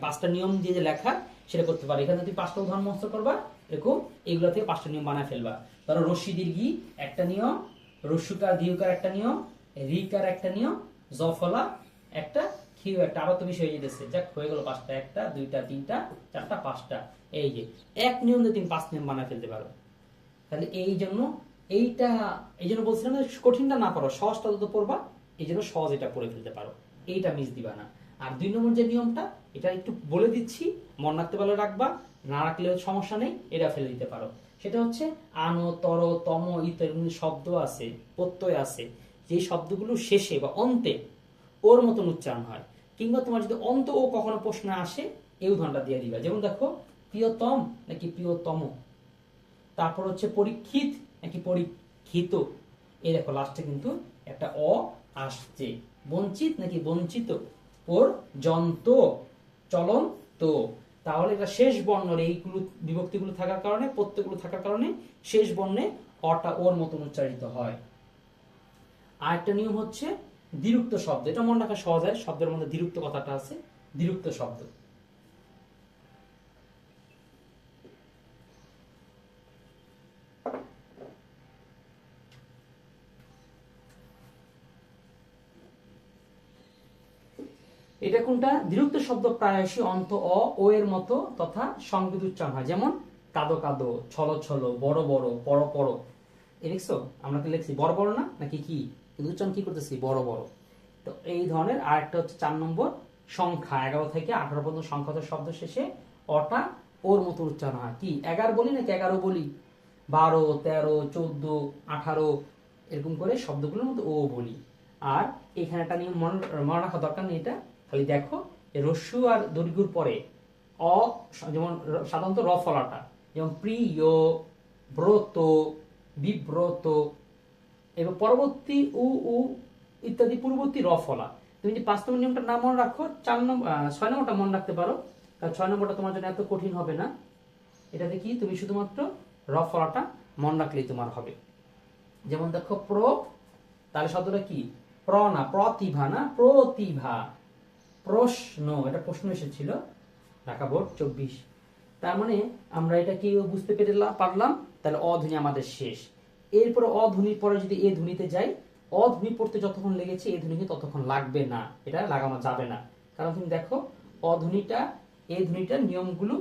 5টা নিয়ম দিয়ে যে লেখা সেটা করতে পারো। এখানে তুমি 5টা উদাহরণ মুখস্থ করবা, এরকম এইগুলো থেকে 5টা নিয়ম বানায় ফেলবা। ধরো রস্যি দীর্ঘি একটা নিয়ম, রস্যুকার দীর্ঘকার একটা নিয়ম, রিকার একটা নিয়ম, জফলা একটা, ক্ষিউ একটা, আরো তো বিষয় হয়ে যেতেছে। যাক, হয়ে গেল 5টা, 1টা 2টা 3টা 4টা 5টা। এই যে এক নিয়ম দিয়ে তুমি 5 নিয়ম বানায় ফেলতে পারো। তাহলে এই জন্য এইটা, এই জন্য বলছিলাম যে কঠিনটা না পারো, সহজটা তো পড়বা, এই জন্য সহজ এটা পড়ে ফেলতে পারো, এইটা মিস দিবা না। আর 2 নম্বর যে নিয়মটা, এটা একটু বলে দিচ্ছি, মন রাখতে পারলে রাখবা, না রাখলেও সমস্যা নেই, এটা ফেলে দিতে পারো। সেটা হচ্ছে আনো, তর, তম ইত্যাদি শব্দ আছে, প্রত্যয় আছে, যে শব্দগুলো শেষে বা অন্তে ওর মতন উচ্চারণ হয়, কিংবা তোমার যদি অন্ত ও কখনো প্রশ্ন আসে, এই উদাহরণটা দিয়ে দিবা। যেমন দেখো, প্রিয়তম নাকি প্রিয়তম, তারপর হচ্ছে পরীক্ষিত নাকি পরীক্ষিত, এই দেখো লাস্টে কিন্তু একটা অ আসছে। বঞ্চিত নাকি বঞ্চিত, ওর যন্ত চলন তো। তাহলে এটা শেষ বর্ণের এইগুলো বিভক্তিগুলো থাকার কারণে, প্রত্যয়গুলো থাকার কারণে শেষ বর্ণে অটা ওর মতন উচ্চারিত হয়। আর একটা নিয়ম হচ্ছে দ্বিরুক্ত শব্দ, এটা মনে রাখা সহজ হয়, শব্দের মধ্যে দ্বিরুক্ত কথাটা আছে, দ্বিরুক্ত শব্দ। এটা কোনটা? দ্বিরুক্ত শব্দ প্রায়শই অন্ত অ ও এর মতো তথা সংবিত উচ্চারণ হয়, যেমন কাদো কাদো, ছলো ছলো, বড় বড়, পড়ো পড়ো। এই দেখছো, আমরা কি লিখছি বড় বড় না, নাকি কি, কিন্তু উচ্চারণ কি করতেছি বড় বড়। তো এই ধরনের আরেকটা হচ্ছে 4 নম্বর, সংখ্যা 11 থেকে 18 পর্যন্ত সংখ্যাত শব্দ শেষে অটা ওর মতো উচ্চারণ হয়। কি 11 বলি নাকি 11 বলি, 12 13 14 18 এরকম করে শব্দগুলোর মধ্যে ও বলি। আর এখানে একটা নিয়ম মনে রাখা দরকার নেই, এটা খালি দেখো, রস্যু আর দৈর্ঘ্যর পরে অ, যেমন সাধারণত র ফলাটা, যেমন প্রিয়, ব্রত, বিব্রত, এবার পরবর্তী উ উ ইত্যাদি পূর্ববর্তী র ফলা। তুমি যদি 5 নম্বর নিয়মটা না মনে রাখো 6 নম্বরটা মনে রাখতে পারো, কারণ 6 নম্বরটা তোমার জন্য এত কঠিন হবে না। এটাতে কি তুমি শুধুমাত্র র ফলাটা মনে রাখলেই তোমার হবে। যেমন দেখো তাহলে শব্দটা কি? না প্রতিভা না, প্রতিভা। প্রশ্ন, এটা প্রশ্ন এসেছিল ঢাকা বোর্ড 24। তার মানে আমরা এটা কি বুঝতে পারলাম? তাহলে অধ্বনি আমাদের শেষ। এরপরে অধ্বনির পরে যদি এ ধ্বনিতে যাই, অধ্বনি পড়তে যতক্ষণ লেগেছে এ ধ্বনিতে ততক্ষণ লাগবে না, এটা লাগানো যাবে না। কারণ তুমি দেখো অধ্বনিটা এ ধ্বনিটার নিয়মগুলো,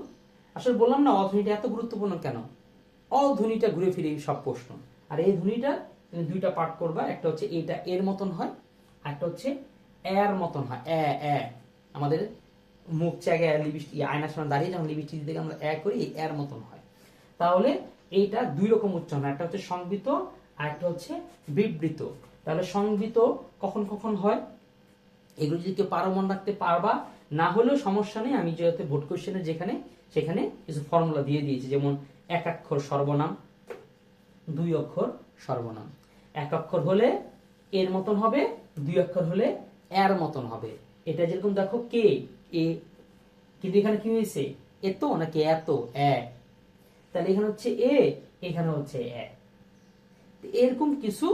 আসলে বললাম না অধ্বনিটা এত গুরুত্বপূর্ণ কেন। অধ্বনিটা ঘুরে ফিরে সব প্রশ্ন। আর এই ধ্বনিটা তুমি দুইটা পার্ট করবা, একটা হচ্ছে এটা এর মতন হয়, আর একটা হচ্ছে এর মতন হয়। আমাদের মুখ জায়গায় লিপস্টিক আয়নার সামনে দাঁড়িয়ে যখন লিপস্টিক দিকে আমরা করি, এর মতন হয়। তাহলে এইটা দুই রকম উচ্চারণ, একটা হচ্ছে সংবৃত আর একটা হচ্ছে বিবৃত। তাহলে সংবৃত কখন কখন হয় এগুলো যদি কেউ পারো মনে রাখতে পারবা, না হলেও সমস্যা নেই। আমি যেহেতু বোর্ড কোশ্চেনে সেখানে কিছু ফর্মুলা দিয়ে দিয়েছি, যেমন 1 অক্ষর সর্বনাম, 2 অক্ষর সর্বনাম। 1 অক্ষর হলে এর মতন হবে, 2 অক্ষর হলে এর মতন হবে। এটা যেরকম দেখো কে এ, কিন্তু এখানে কি হয়েছে এত নাকি এত এ, তাহলে এখানে হচ্ছে এ, এখানে হচ্ছে এ। এরকম কিছু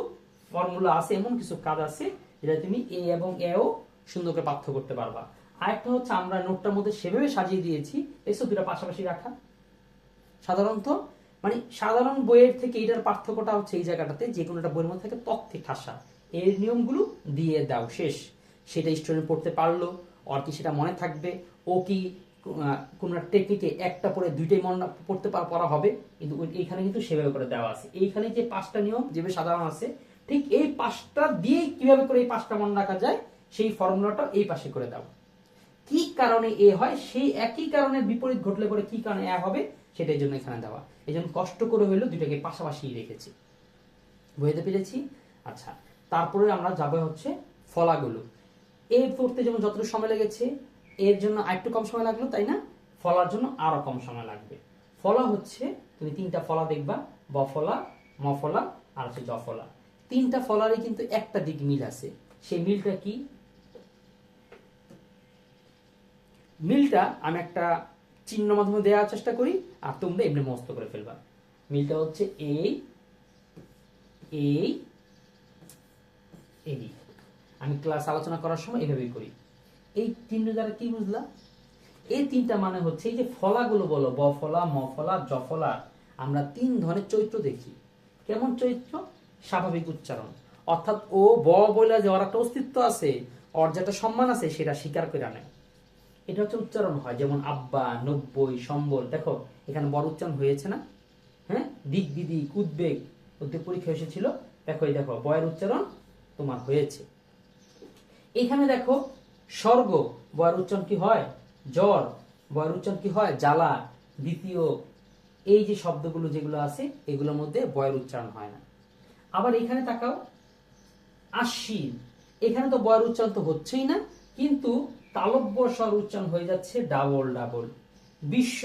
ফর্মুলা আছে, এমন কিছু কাজ আছে যেটা তুমি এ এবং এও সুন্দর করে পার্থক্য করতে পারবা। আরেকটা হচ্ছে আমরা নোটটার মধ্যে সেভাবে সাজিয়ে দিয়েছি এসব দুটো পাশাপাশি রাখা। সাধারণত মানে সাধারণ বইয়ের থেকে এটার পার্থক্যটা হচ্ছে এই জায়গাটাতে, যে কোনো একটা বইয়ের মধ্যে থেকে তথ্যে ঠাসা, এর নিয়মগুলো দিয়ে দাও শেষ। সেটা স্টুডেন্ট পড়তে পারলো, আর কি সেটা মনে থাকবে, ও কি কোন টেকনিকে একটা পড়ে দুইটাই মনে পড়তে পড়া হবে, কিন্তু এইখানে কিন্তু সেভাবে করে দেওয়া আছে। এইখানে যে 5টা নিয়ম যেভাবে সাধারণ আছে, ঠিক এই 5টা দিয়ে কিভাবে করে এই 5টা মনে রাখা যায় সেই ফর্মুলাটা এই পাশে করে দাও। কি কারণে এ হয়, সেই একই কারণের বিপরীত ঘটলে পরে কি কারণে এ হবে সেটার জন্য এখানে দেওয়া। এই জন্য কষ্ট করে হইলো দুইটাকে পাশাপাশি রেখেছি। বুঝতে পেরেছি? আচ্ছা, তারপরে আমরা যাবো হচ্ছে ফলাগুলো। এর পড়তে যেমন যতটুকু সময় লেগেছে এর জন্য আরেকটু কম সময় লাগলো, তাই না? ফলার জন্য আরো কম সময় লাগবে। ফলা হচ্ছে তুমি 3টা ফলা দেখবা, ব ফলা, ম ফলা আর হচ্ছে জ ফলা। 3টা ফলারই কিন্তু একটা দিক মিল আছে। সেই মিলটা কি? মিলটা আমি একটা চিহ্ন মাধ্যমে দেওয়ার চেষ্টা করি, আর তোমরা এমনি মস্ত করে ফেলবা। মিলটা হচ্ছে এই এই এই। আমি ক্লাস আলোচনা করার সময় এভাবেই করি। এই 3 দ্বারা কি বুঝলা? এই 3টা মানে হচ্ছে এই যে ফলাগুলো বলো, ব ফলা, ম ফলা, জ ফলা, আমরা 3 ধরনের চরিত্র দেখি। কেমন চরিত্র? স্বাভাবিক উচ্চারণ, অর্থাৎ ও ব বলে যে ওর একটা অস্তিত্ব আছে, ওর যেটা সম্মান আছে সেটা স্বীকার করে নেয়, এটা হচ্ছে উচ্চারণ হয়। যেমন আব্বা, 90, সম্বল। দেখো এখানে বড় উচ্চারণ হয়েছে না? হ্যাঁ, দিক বিদিক, উদ্বেগ, উদ্বেগ পরীক্ষা এসেছিল। দেখো এই দেখো বয়ের উচ্চারণ তোমার হয়েছে। এখানে দেখো স্বর্গ, বয়ের উচ্চারণ কি হয়? জ্বর, বয়ের উচ্চারণ কি হয়? জ্বালা। দ্বিতীয়, এই যে শব্দগুলো যেগুলো আছে এগুলোর মধ্যে বয়ের উচ্চারণ হয় না। আবার এখানে তাকাও, আশ্বিন, এখানে তো বয়ের উচ্চারণ তো হচ্ছেই না, কিন্তু তালব্য স্বর উচ্চারণ হয়ে যাচ্ছে ডাবল ডাবল। বিশ্ব,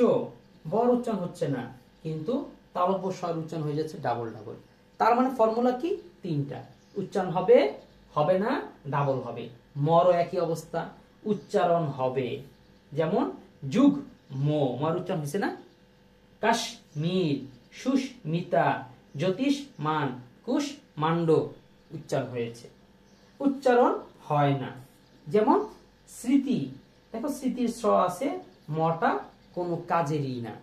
বর উচ্চারণ হচ্ছে না, কিন্তু তালব্য স্বর উচ্চারণ হয়ে যাচ্ছে ডাবল ডাবল। তার মানে ফর্মুলা কি? 3টা উচ্চারণ হবে, হবে না, ডাবল হবে। মরও একই অবস্থা, উচ্চারণ হবে। যেমন যুগ, মর উচ্চারণ হয়েছে না? কাশ্মীর, সুস্মিতা, জ্যোতিষমান, কুষ্মাণ্ড উচ্চারণ হয়েছে, উচ্চারণ হয় না। যেমন স্মৃতি, দেখো স্মৃতির স আছে, মটা কোনো কাজেরই না,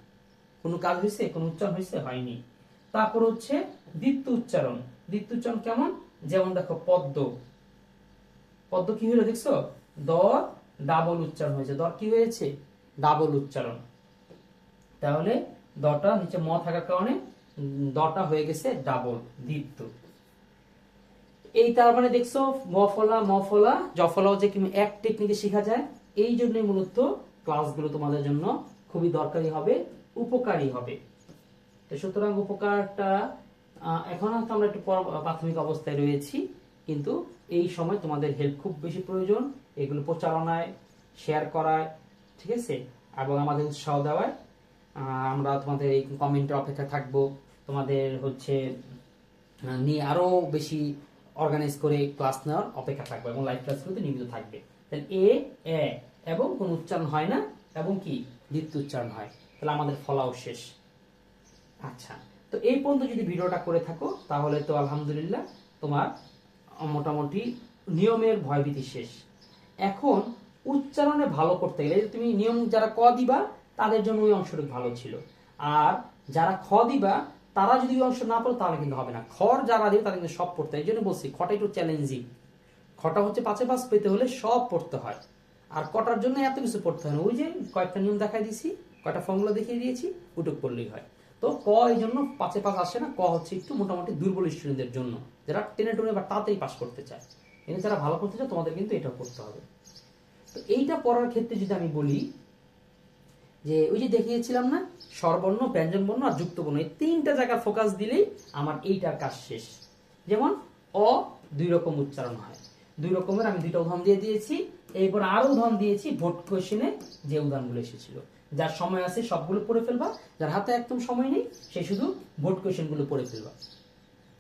কোনো কাজ হয়েছে, কোনো উচ্চারণ হয়েছে? হয়নি। তারপর হচ্ছে দ্বিত্ব উচ্চারণ। দ্বিত্ব উচ্চারণ কেমন? যেমন দেখো পদ্ম, পদ্ম কি হলো দেখছো? দ ডাবল উচ্চারণ হয়েছে, দর কি হয়েছে? ডাবল উচ্চারণ। তাহলে দটা নিচে ম থাকার কারণে দটা হয়ে গেছে ডাবল, দ্বিত্ব। এই তার মানে দেখছো ম ফলা, ম ফলা, জ ফলাও যে কি এক টেকনিকে শেখা যায়। এই জন্যই মূলত ক্লাসগুলো তোমাদের জন্য খুবই দরকারি হবে, উপকারী হবে। তো সুতরাং উপকারটা এখন হয়তো আমরা একটু প্রাথমিক অবস্থায় রয়েছি, কিন্তু এই সময় তোমাদের হেল্প খুব বেশি প্রয়োজন, এগুলো প্রচারণায়, শেয়ার করায়, ঠিক আছে, এবং আমাদের উৎসাহ দেওয়ায়। আমরা তোমাদের এই কমেন্টের অপেক্ষা থাকবো। তোমাদের হচ্ছে নিয়ে আরো বেশি অর্গানাইজ করে ক্লাস নেওয়ার অপেক্ষা থাকবে এবং লাইভ ক্লাসগুলোতে নিয়মিত থাকবে। তাহলে এ এবং কোনো উচ্চারণ হয় না এবং কি দ্বিতীয় উচ্চারণ হয়, তাহলে আমাদের ফলাও শেষ। আচ্ছা, তো এই পর্যন্ত যদি ভিডিওটা করে থাকো তাহলে তো আলহামদুলিল্লাহ তোমার মোটামুটি নিয়মের ভয়ভীতি শেষ। এখন উচ্চারণে ভালো করতে গেলে তুমি নিয়ম যারা ক দিবা তাদের জন্য ওই অংশটুকু ভালো ছিল, আর যারা খ দিবা তারা যদি ওই অংশ না পড়ো তাহলে কিন্তু হবে না। খর যারা দিবে তারা কিন্তু সব পড়তে হয়। এই জন্য বলছি খটা একটু চ্যালেঞ্জিং। খটা হচ্ছে 5-এ 5 পেতে হলে সব পড়তে হয়, আর কটার জন্য এত কিছু পড়তে হয় না। ওই যে কয়েকটা নিয়ম দেখাই দিয়েছি, কয়টা ফর্মুলা দেখিয়ে দিয়েছি, ওটুক পড়লেই হয়। তো ক এই জন্য 5-এ 5 আসে না। ক হচ্ছে একটু মোটামুটি দুর্বল স্টুডেন্টদের জন্য, যারা টেনে টুনে বা তাড়াতাড়ি পাস করতে চায়। কিন্তু যারা ভালো করতে চায় তোমাদের কিন্তু এটা করতে হবে। তো এইটা পড়ার ক্ষেত্রে যদি আমি বলি যে ওই যে দেখিয়েছিলাম না, স্বরবর্ণ, ব্যঞ্জনবর্ণ আর যুক্তবর্ণ, এই 3টা জায়গা ফোকাস দিলেই আমার এইটার কাজ শেষ। যেমন অ 2 রকম উচ্চারণ হয়, 2 রকমের আমি 2টা উদাহরণ দিয়ে দিয়েছি। এরপর আরো উদাহরণ দিয়েছি ভোট কোশ্চেনে যে উদাহরণগুলো এসেছিল। যার সময় আছে সবগুলো পড়ে ফেলবা, যার হাতে একদম সময় নেই সে শুধু ভোট কোশ্চেনগুলো পড়ে ফেলবা।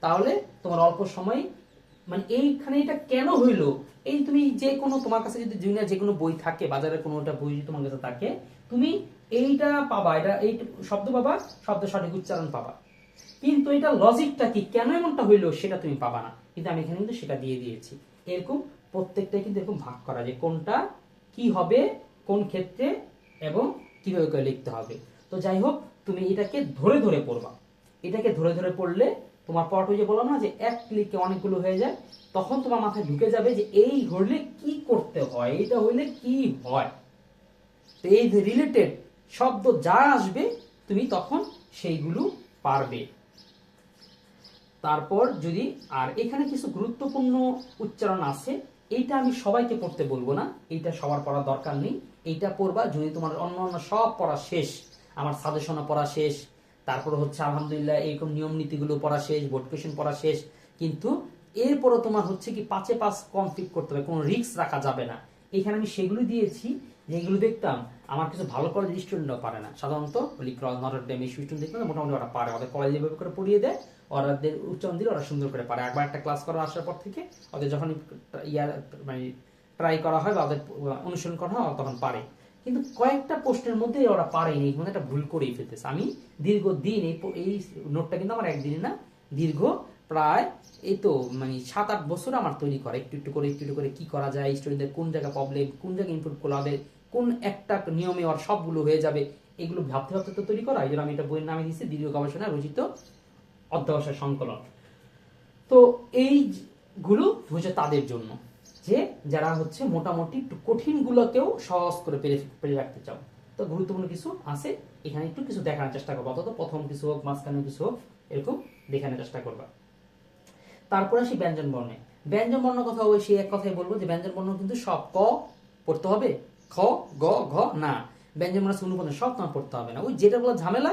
তাহলে তোমার অল্প সময়, মানে এইখানে এটা কেন হইলো, এই তুমি যে কোনো তোমার কাছে যদি জুনিয়র যে কোনো বই থাকে, বাজারে কোনো একটা বই যদি তোমার কাছে থাকে, তুমি এইটা পাবা, এটা এই শব্দ পাবা, শব্দের সঠিক উচ্চারণ পাবা, কিন্তু এটা লজিকটা কি, কেন এমনটা হইলো সেটা তুমি পাবা না। কিন্তু আমি এখানে কিন্তু সেটা দিয়ে দিয়েছি। এরকম প্রত্যেকটাই কিন্তু এরকম ভাগ করা, যে কোনটা কি হবে কোন ক্ষেত্রে এবং কিভাবে করে লিখতে হবে। তো যাই হোক, তুমি এটাকে ধরে ধরে পড়বা। এটাকে ধরে ধরে পড়লে তোমার পড়াটা যে বললাম না যে এক ক্লিকে অনেকগুলো হয়ে যায়, তখন তোমার মাথায় ঢুকে যাবে যে এই হলে কি করতে হয়, এইটা হইলে কি হয়। তো এই রিলেটেড শব্দ যা আসবে তুমি তখন সেইগুলো পারবে। তারপর যদি আর এখানে কিছু গুরুত্বপূর্ণ উচ্চারণ আছে, এইটা আমি সবাইকে পড়তে বলবো না, এইটা সবার পড়া দরকার নেই। এইটা পড়বা যদি তোমার অন্য অন্য সব পড়া শেষ, আমার সাজেশনও পড়া শেষ, তারপর হচ্ছে আলহামদুলিল্লাহ এইরকম নিয়ম নীতিগুলো পড়া শেষ, বোর্ড কোয়েশ্চেন পড়া শেষ, কিন্তু এরপরও তোমার হচ্ছে কি 5-এ 5 কমপ্লিট করতে হবে, কোনো রিস্ক রাখা যাবে না। এখানে আমি সেগুলো দিয়েছি যেগুলো দেখতাম আমার কিছু ভালো কলেজের স্টুডেন্টরাও পারে না। সাধারণত নটরডেম এই স্টুডেন্ট দেখতাম মোটামুটি ওরা পারে, ওদের কলেজে যেভাবে করে পড়িয়ে দেয়, ওদের উচ্চারণ দিলে ওরা সুন্দর করে পারে। একবার একটা ক্লাস করা আসার পর থেকে ওদের যখন মানে ট্রাই করা হয় বা ওদের অনুসরণ করা হয় তখন পারে। কিন্তু কয়েকটা প্রশ্নের মধ্যে ওরা পারেনি, মানে একটা ভুল করেই ফেলতেছে। আমি দীর্ঘদিন এই নোটটা কিন্তু আমার একদিনে না, দীর্ঘ প্রায় এই তো মানে 7-8 বছর আমার তৈরি করা, একটু একটু করে একটু একটু করে কি করা যায়, স্টুডেন্টদের কোন জায়গায় প্রবলেম, কোন জায়গায় ইমপ্রুভ করা হবে, কোন একটা নিয়মে ওর সবগুলো হয়ে যাবে, এগুলো ভাবতে ভাবতে তো তৈরি করা। এই জন্য আমি এটা বইয়ের নামে দিচ্ছি দীর্ঘ গবেষণা রচিত অধ্যবসায় সংকলন। তো এইগুলো হচ্ছে তাদের জন্য যে যারা হচ্ছে মোটামুটি একটু কঠিন গুলোকেও সহজ করে পেরে রাখতে চাও। তো গুরুত্বপূর্ণ কিছু আছে এখানে, একটু কিছু দেখানোর চেষ্টা করবো, অন্তত প্রথম কিছু হোক মাঝখানে কিছু হোক এরকম দেখানোর চেষ্টা করবা। তারপরে আসি ব্যঞ্জন বর্ণে। ব্যঞ্জন বর্ণ কথা ওই সেই এক কথাই বলবো যে ব্যঞ্জন বর্ণ কিন্তু সব ক পড়তে হবে, খ গ ঘ না, ব্যঞ্জন বর্ণ অনুপন্ন সব তোমার পড়তে হবে না। ওই যেটাগুলো ঝামেলা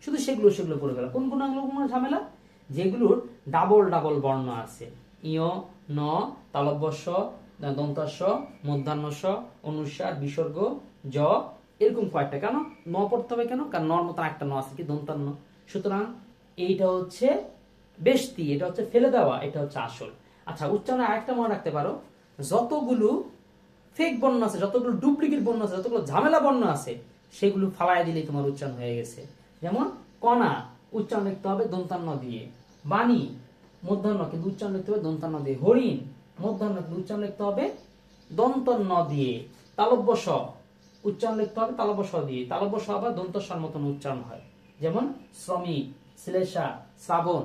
শুধু সেগুলো পড়ে গেল। কোন কোন ঝামেলা, যেগুলোর ডাবল ডাবল বর্ণ আছে, ইয় ন তালব্যস্য দন্তাস্য মধ্যাহ্নস্য অনুস্বার বিসর্গ জ, এরকম কয়েকটা। কেন ন পড়তে হবে, কেন কারণ নর মতো একটা ন আছে কি দন্তান্ন। সুতরাং এইটা হচ্ছে বেশতি, এটা হচ্ছে ফেলে দেওয়া, এটা হচ্ছে আসল। আচ্ছা, উচ্চারণে আরেকটা মনে রাখতে পারো, যতগুলো ফেক বর্ণ আছে, যতগুলো ডুপ্লিকেট বর্ণ আছে, যতগুলো ঝামেলা বর্ণ আছে, সেগুলো ফালায় দিলেই তোমার উচ্চারণ হয়ে গেছে। যেমন কণা উচ্চারণ লিখতে হবে দন্তান্ন দিয়ে, বাণী মধ্যাহ্ন কিন্তু উচ্চারণ লিখতে হবে দন্তান্ন দিয়ে, হরিণ মধ্যাহ্ন কিন্তু উচ্চারণ লিখতে হবে দন্তন্য দিয়ে, তালব্য স উচ্চারণ লিখতে হবে তালব্য স দিয়ে, তালব্য স আবার দন্তস্বর মতন উচ্চারণ হয়। যেমন শ্রমিক, শ্লেষা, শ্রাবণ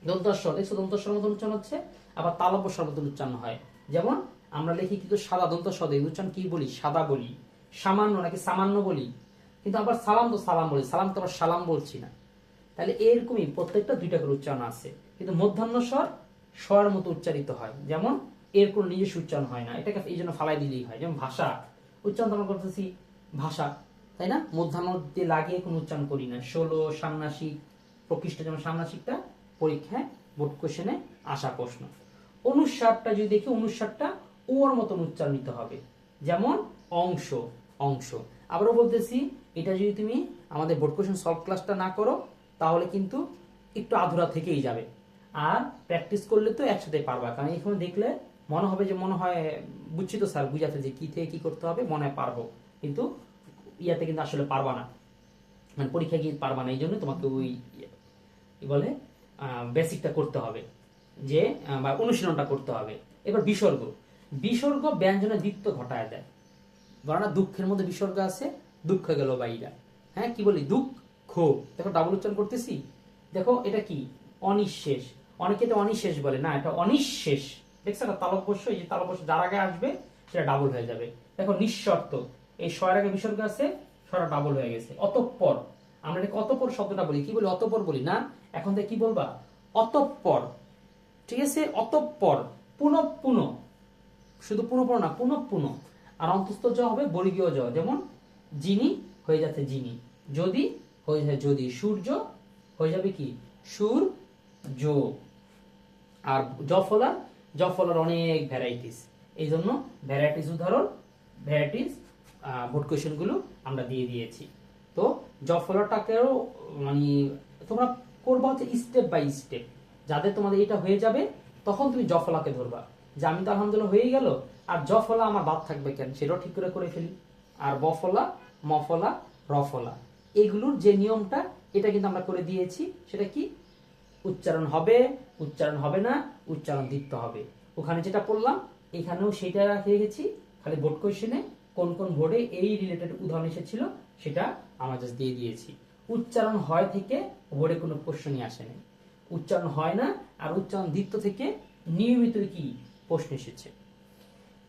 দন্তস্বর, দেখছো দন্তস্বর মতন উচ্চারণ হচ্ছে, আবার তালব্য স্বর মতন উচ্চারণ হয়। যেমন আমরা লিখি কিন্তু সাদা দন্তস্বর দিয়ে উচ্চারণ কি বলি, সাদা বলি, সামান্য নাকি সামান্য বলি, কিন্তু আবার সালাম তো সালাম বলি, সালাম তো আবার সালাম বলছি না। তাহলে এরকমই প্রত্যেকটা 2টা করে উচ্চারণ আছে, কিন্তু মধ্যাহ্ন স্বর স্বরের মতো উচ্চারিত হয়। যেমন এর কোনো নিজস্ব উচ্চারণ হয় না, এটাকে এই জন্য ফালাই দিলেই হয়। যেমন ভাষা উচ্চারণ আমরা করতেছি ভাষা, তাই না, মধ্যাহ্ন দিয়ে লাগিয়ে কোনো উচ্চারণ করি না। 16 ষান্মাসিক প্রকৃষ্ট, যেমন ষান্মাসিকটা পরীক্ষায় বোর্ড কোশ্চেনে আসা প্রশ্ন। অনুস্বারটা যদি দেখি, অনুস্বারটা ওর মতন উচ্চারণিত হবে। যেমন অংশ, অংশ। আবারও বলতেছি, এটা যদি তুমি আমাদের বোর্ড কোশ্চেন সলভ ক্লাসটা না করো তাহলে কিন্তু একটু আধুরা থেকেই যাবে। আর প্র্যাকটিস করলে তো একসাথে পারবা, কারণ এখানে দেখলে মনে হবে যে মনে হয় বুঝছি তো স্যার বুঝাতে যে কি থেকে কি করতে হবে, মনে হয় পারবো, কিন্তু ইয়াতে কিন্তু আসলে পারবা না, মানে পরীক্ষায় গিয়ে পারবা না। এই জন্য তোমাকে ওই কি বলে বেসিকটা করতে হবে, যে বা অনুশীলনটা করতে হবে। এবার বিসর্গ, বিসর্গ ব্যঞ্জনের দ্বিত্ব ঘটায় দেয়। বলো না দুঃখের মধ্যে বিসর্গ আছে, দুঃখ গেল বাইরা, হ্যাঁ কি বলি দুঃখ, দেখো ডাবল উচ্চারণ করতেছি, দেখো এটা কি অনিঃশেষ, অনেকে এটা অনিঃশেষ বলে, না এটা অনিঃশেষ, দেখছো না তালব্যস্য, এই যে তালব্যস্য যার আগে আসবে সেটা ডাবল হয়ে যাবে। দেখো নিঃশর্ত, এই শয়ের আগে বিসর্গ আছে, শয়টা ডাবল হয়ে গেছে। অতঃপর, আমরা এটাকে অতঃপর শব্দটা বলি, কি বলি অতঃপর বলি না, এখন থেকে কি বলবা অতঃপর, ঠিক আছে অতঃপর, পুনঃ পুনঃ, শুধু পুনঃ পুনঃ না পুনঃ পুনঃ, আর অন্তস্থ জ হবে বর্গীয় জ, যেমন যিনি হয়ে যাচ্ছে যিনি, যদি হয়ে যায় যদি, সূর্য হয়ে যাবে কি সূর্য, আর জফলার, জফলার অনেক ভ্যারাইটিস, এই জন্য ভ্যারাইটিস উদাহরণ, ভ্যারাইটিস বোর্ড কোয়েশ্চেন গুলো আমরা দিয়ে দিয়েছি। তো জফলাটাকেও মানে তোমরা করবা হচ্ছে স্টেপ বাই স্টেপ, যাদের তোমাদের এটা হয়ে যাবে তখন তুমি জফলাকে ধরবা, যে আমি তো আলহামদুলিল্লাহ হয়েই গেল, আর জফলা আমার বাদ থাকবে কেন, সেটাও ঠিক করে করে ফেলি। আর বফলা, মফলা, রফলা, এগুলোর যে নিয়মটা এটা কিন্তু আমরা করে দিয়েছি, সেটা কি উচ্চারণ হবে, উচ্চারণ হবে না, উচ্চারণ দিতে হবে, ওখানে যেটা পড়লাম এখানেও সেটা রেখে গেছি, খালি বোর্ড কোয়েশ্চেনে কোন কোন বোর্ডে এই রিলেটেড উদাহরণ এসেছিল সেটা আমরা জাস্ট দিয়ে দিয়েছি। উচ্চারণ হয় থেকে বোর্ডে কোনো কোশ্চেনই আসে নাই, উচ্চারণ হয় না আর উচ্চারণ দ্বিত্ব থেকে নিয়মিত কি প্রশ্ন এসেছে।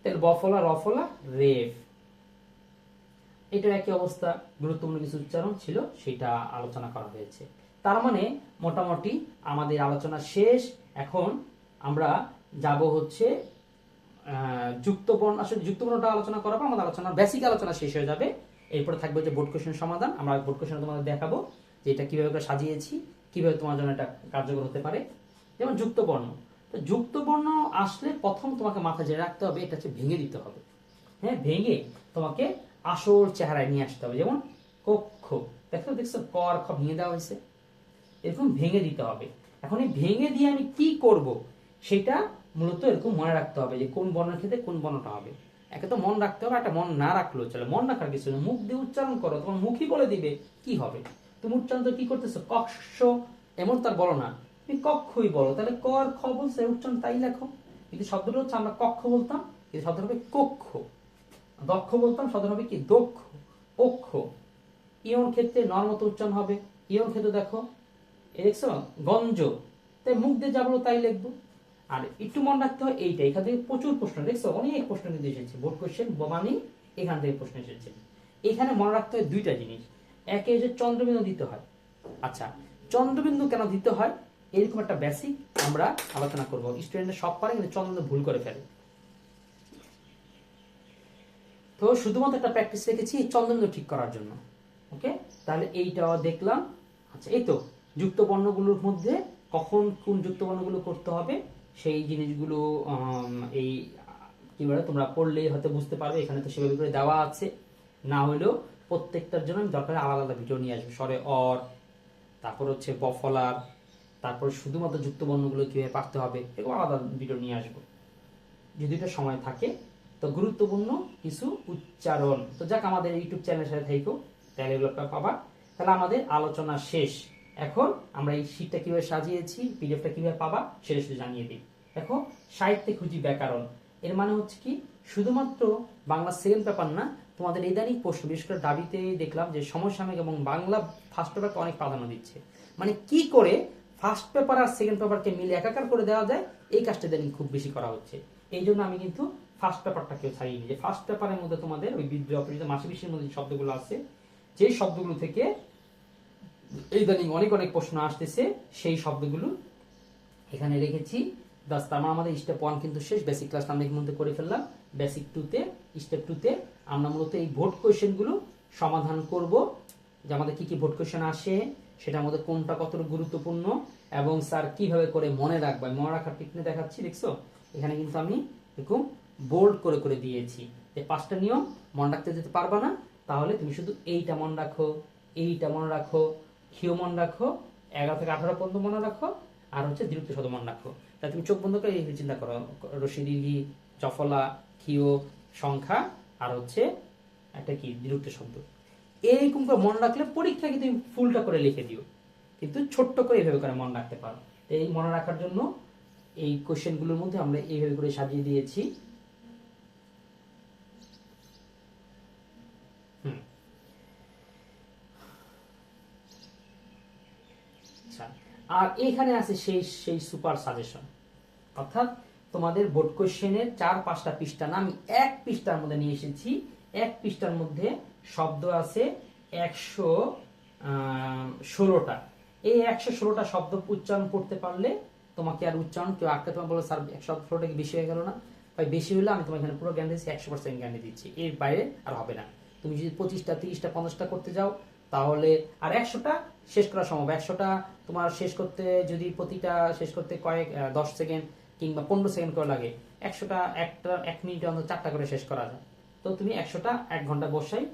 তাহলে বফলা, রফলা, রেফ, এটা একই অবস্থা, গুরুত্বপূর্ণ কিছু উচ্চারণ ছিল সেটা আলোচনা করা হয়েছে। তার মানে মোটামুটি আমাদের আলোচনা শেষ। এখন আমরা যাব হচ্ছে যুক্তবর্ণ, আসলে যুক্তবর্ণটা আলোচনা করার পর আমাদের আলোচনা বেসিক আলোচনা শেষ হয়ে যাবে। এরপরে থাকবে যে বোর্ড কোশ্চেন সমাধান, আমরা বোর্ড কোশ্চেন তোমাদের দেখাবো যে এটা কিভাবে করে সাজিয়েছি, কিভাবে তোমার জন্য এটা কার্যকর হতে পারে। যেমন যুক্তবর্ণ, তো যুক্তবর্ণ আসলে প্রথম তোমাকে মাথায় জেনে রাখতে হবে এটা হচ্ছে ভেঙে দিতে হবে, হ্যাঁ ভেঙে তোমাকে আসল চেহারায় নিয়ে আসতে হবে। যেমন কক্ষ, দেখো দেখছো ক আর খ ভেঙে দেওয়া হয়েছে, এরকম ভেঙে দিতে হবে। এখন এই ভেঙে দিয়ে আমি কি করব সেটা মূলত এরকম মনে রাখতে হবে যে কোন বর্ণের ক্ষেত্রে কোন বর্ণটা হবে। একে তো মন রাখতে হবে, একটা মন না রাখলেও চলে, মন রাখার কিছু নেই, মুখ দিয়ে উচ্চারণ করো, তোমার মুখই বলে দিবে কি হবে। তুমি উচ্চারণ তো কি করতেছো কক্ষ, এমন তার বলো না, তুমি কক্ষই বলো, তাহলে ক আর খ বলছে উচ্চারণ তাই লেখো। কিন্তু শব্দটা হচ্ছে আমরা কক্ষ বলতাম, কিন্তু শব্দটা হবে কক্ষ, দক্ষ বলতাম শব্দটা হবে কি দক্ষ, অক্ষ। ইয়ন ক্ষেত্রে নর্মত উচ্চারণ হবে, ইয়ন ক্ষেত্রে দেখো দেখছো গঞ্জ, তাই মুখ দিয়ে যা বলো তাই লিখবো। আর একটু মনে রাখতে হয় এইটা, এখান থেকে প্রচুর প্রশ্ন দেখছো, অনেক প্রশ্ন কিন্তু এসেছে বোর্ড কোশ্চেন মানে এখান থেকে প্রশ্ন এসেছে। এখানে মনে রাখতে হয় দুইটা জিনিস, একে যে চন্দ্রবিন্দু দিতে হয়। আচ্ছা চন্দ্রবিন্দু কেন দিতে হয় এরকম একটা বেসিক আমরা আলোচনা করব। স্টুডেন্টরা সব পারে কিন্তু চন্দ্রবিন্দু ভুল করে ফেলে, তো শুধুমাত্র একটা প্র্যাকটিস রেখেছি চন্দ্রবিন্দু ঠিক করার জন্য। ওকে, তাহলে এইটাও দেখলাম। আচ্ছা এই তো যুক্ত বর্ণগুলোর মধ্যে কখন কোন যুক্ত বর্ণগুলো করতে হবে সেই জিনিসগুলো এই কি বলে তোমরা পড়লেই হয়তো বুঝতে পারবে, এখানে তো সেভাবে করে দেওয়া আছে, না হলেও প্রত্যেকটার জন্য আমি দরকার আলাদা আলাদা ভিডিও নিয়ে আসবো, স্বরে অর, তারপর হচ্ছে বফলার, তারপর শুধুমাত্র যুক্ত বর্ণগুলো কিভাবে পারতে হবে এরকম আলাদা ভিডিও নিয়ে আসবো যদি এটা সময় থাকে। তো গুরুত্বপূর্ণ কিছু উচ্চারণ, তো যাক আমাদের ইউটিউব চ্যানেলের সাথে থাকো, তাহলে এগুলো পাবা। তাহলে আমাদের আলোচনা শেষ। এখন আমরা এই শীটটা কিভাবে সাজিয়েছি, পিডিএফটা কিভাবে পাবা সেটা শুধু জানিয়ে দিই। দেখো সাহিত্যে খুঁজি ব্যাকরণ, এর মানে হচ্ছে কি শুধুমাত্র বাংলা সেকেন্ড পেপার না, তোমাদের ইদানিং প্রশ্ন বিশেষ করে দাবিতে দেখলাম যে সমসাময়িক এবং বাংলা ফার্স্ট পেপারকে অনেক প্রাধান্য দিচ্ছে, মানে কি করে ফার্স্ট পেপার আর সেকেন্ড পেপারকে মিলে একাকার করে দেওয়া যায় এই কাজটা ইদানিং খুব বেশি করা হচ্ছে। এই জন্য আমি কিন্তু ফার্স্ট পেপারটাকেও ছাড়িয়ে নিই, যে ফার্স্ট পেপারের মধ্যে তোমাদের ওই বিদ্রোহ অপরিচিত মাসে বিশের মধ্যে শব্দগুলো আছে, যে শব্দগুলো থেকে ইদানিং অনেক অনেক প্রশ্ন আসতেছে সেই শব্দগুলো এখানে রেখেছি। বাস তার মানে আমাদের স্টেপ 1 কিন্তু শেষ, বেসিক ক্লাস আমরা এর মধ্যে করে ফেললাম। বেসিক 2তে স্টেপ 2তে আমরা মূলত এই বোর্ড কোশ্চেনগুলো সমাধান করব, যে আমাদের কি কি বোর্ড কোশ্চেন আসে, সেটার মধ্যে কোনটা কতটা গুরুত্বপূর্ণ এবং স্যার কিভাবে করে মনে রাখবে, মনে রাখার টেকনিক দেখাচ্ছি। দেখছো এখানে কিন্তু আমি এরকম বোল্ড করে করে দিয়েছি যে 5টা নিয়ম মনে রাখতে যেতে পারবা না, তাহলে তুমি শুধু এইটা মনে রাখো, এইটা মনে রাখো, ক্ষীয় মনে রাখো, 11 থেকে 18 পর্যন্ত মনে রাখো, আর হচ্ছে দীর্ঘ শব্দ মনে রাখো। তাই তুমি চোখ বন্ধ করে এই চিন্তা করো, রসি দীর্ঘি, চফলা, ক্ষীয়, সংখ্যা, আর হচ্ছে একটা কি দীর্ঘ শব্দ। এইরকম করে মনে রাখলে পরীক্ষায় তুমি ফুলটা করে লিখে দিও, কিন্তু ছোট্ট করে এইভাবে করে মনে রাখতে পারো। এই মনে রাখার জন্য এই কোশ্চেনগুলোর মধ্যে আমরা এইভাবে করে সাজিয়ে দিয়েছি। আর এখানে আছে সেই সুপার সাজেশন, অর্থাৎ তোমাদের বোর্ড কোশ্চেনের 4-5টা পৃষ্ঠা না, আমি এক পৃষ্ঠার মধ্যে নিয়ে এসেছি। এক পৃষ্ঠার মধ্যে শব্দ আছে 116টা। এই 116টা শব্দ উচ্চারণ করতে পারলে তোমাকে আর উচ্চারণ কেউ আটকে তোমার বলো স্যার 116টা কি বেশি হয়ে গেল না? ভাই বেশি হলে আমি তোমার এখানে পুরো জ্ঞান দিচ্ছি, 100% জ্ঞান দিচ্ছি, এর বাইরে আর হবে না। তুমি যদি 25টা 30টা 50টা করতে যাও তাহলে আর 100টা শেষ করা সম্ভব। 100টা তোমার শেষ করতে যদি প্রতিটা শেষ করতে 10 সেকেন্ড কিংবা 15 সেকেন্ড করে লাগে, 100টা 1 মিনিটে অন্তত 4টা করে শেষ করা যায়। তো তুমি 100টা 1 ঘন্টা বসাই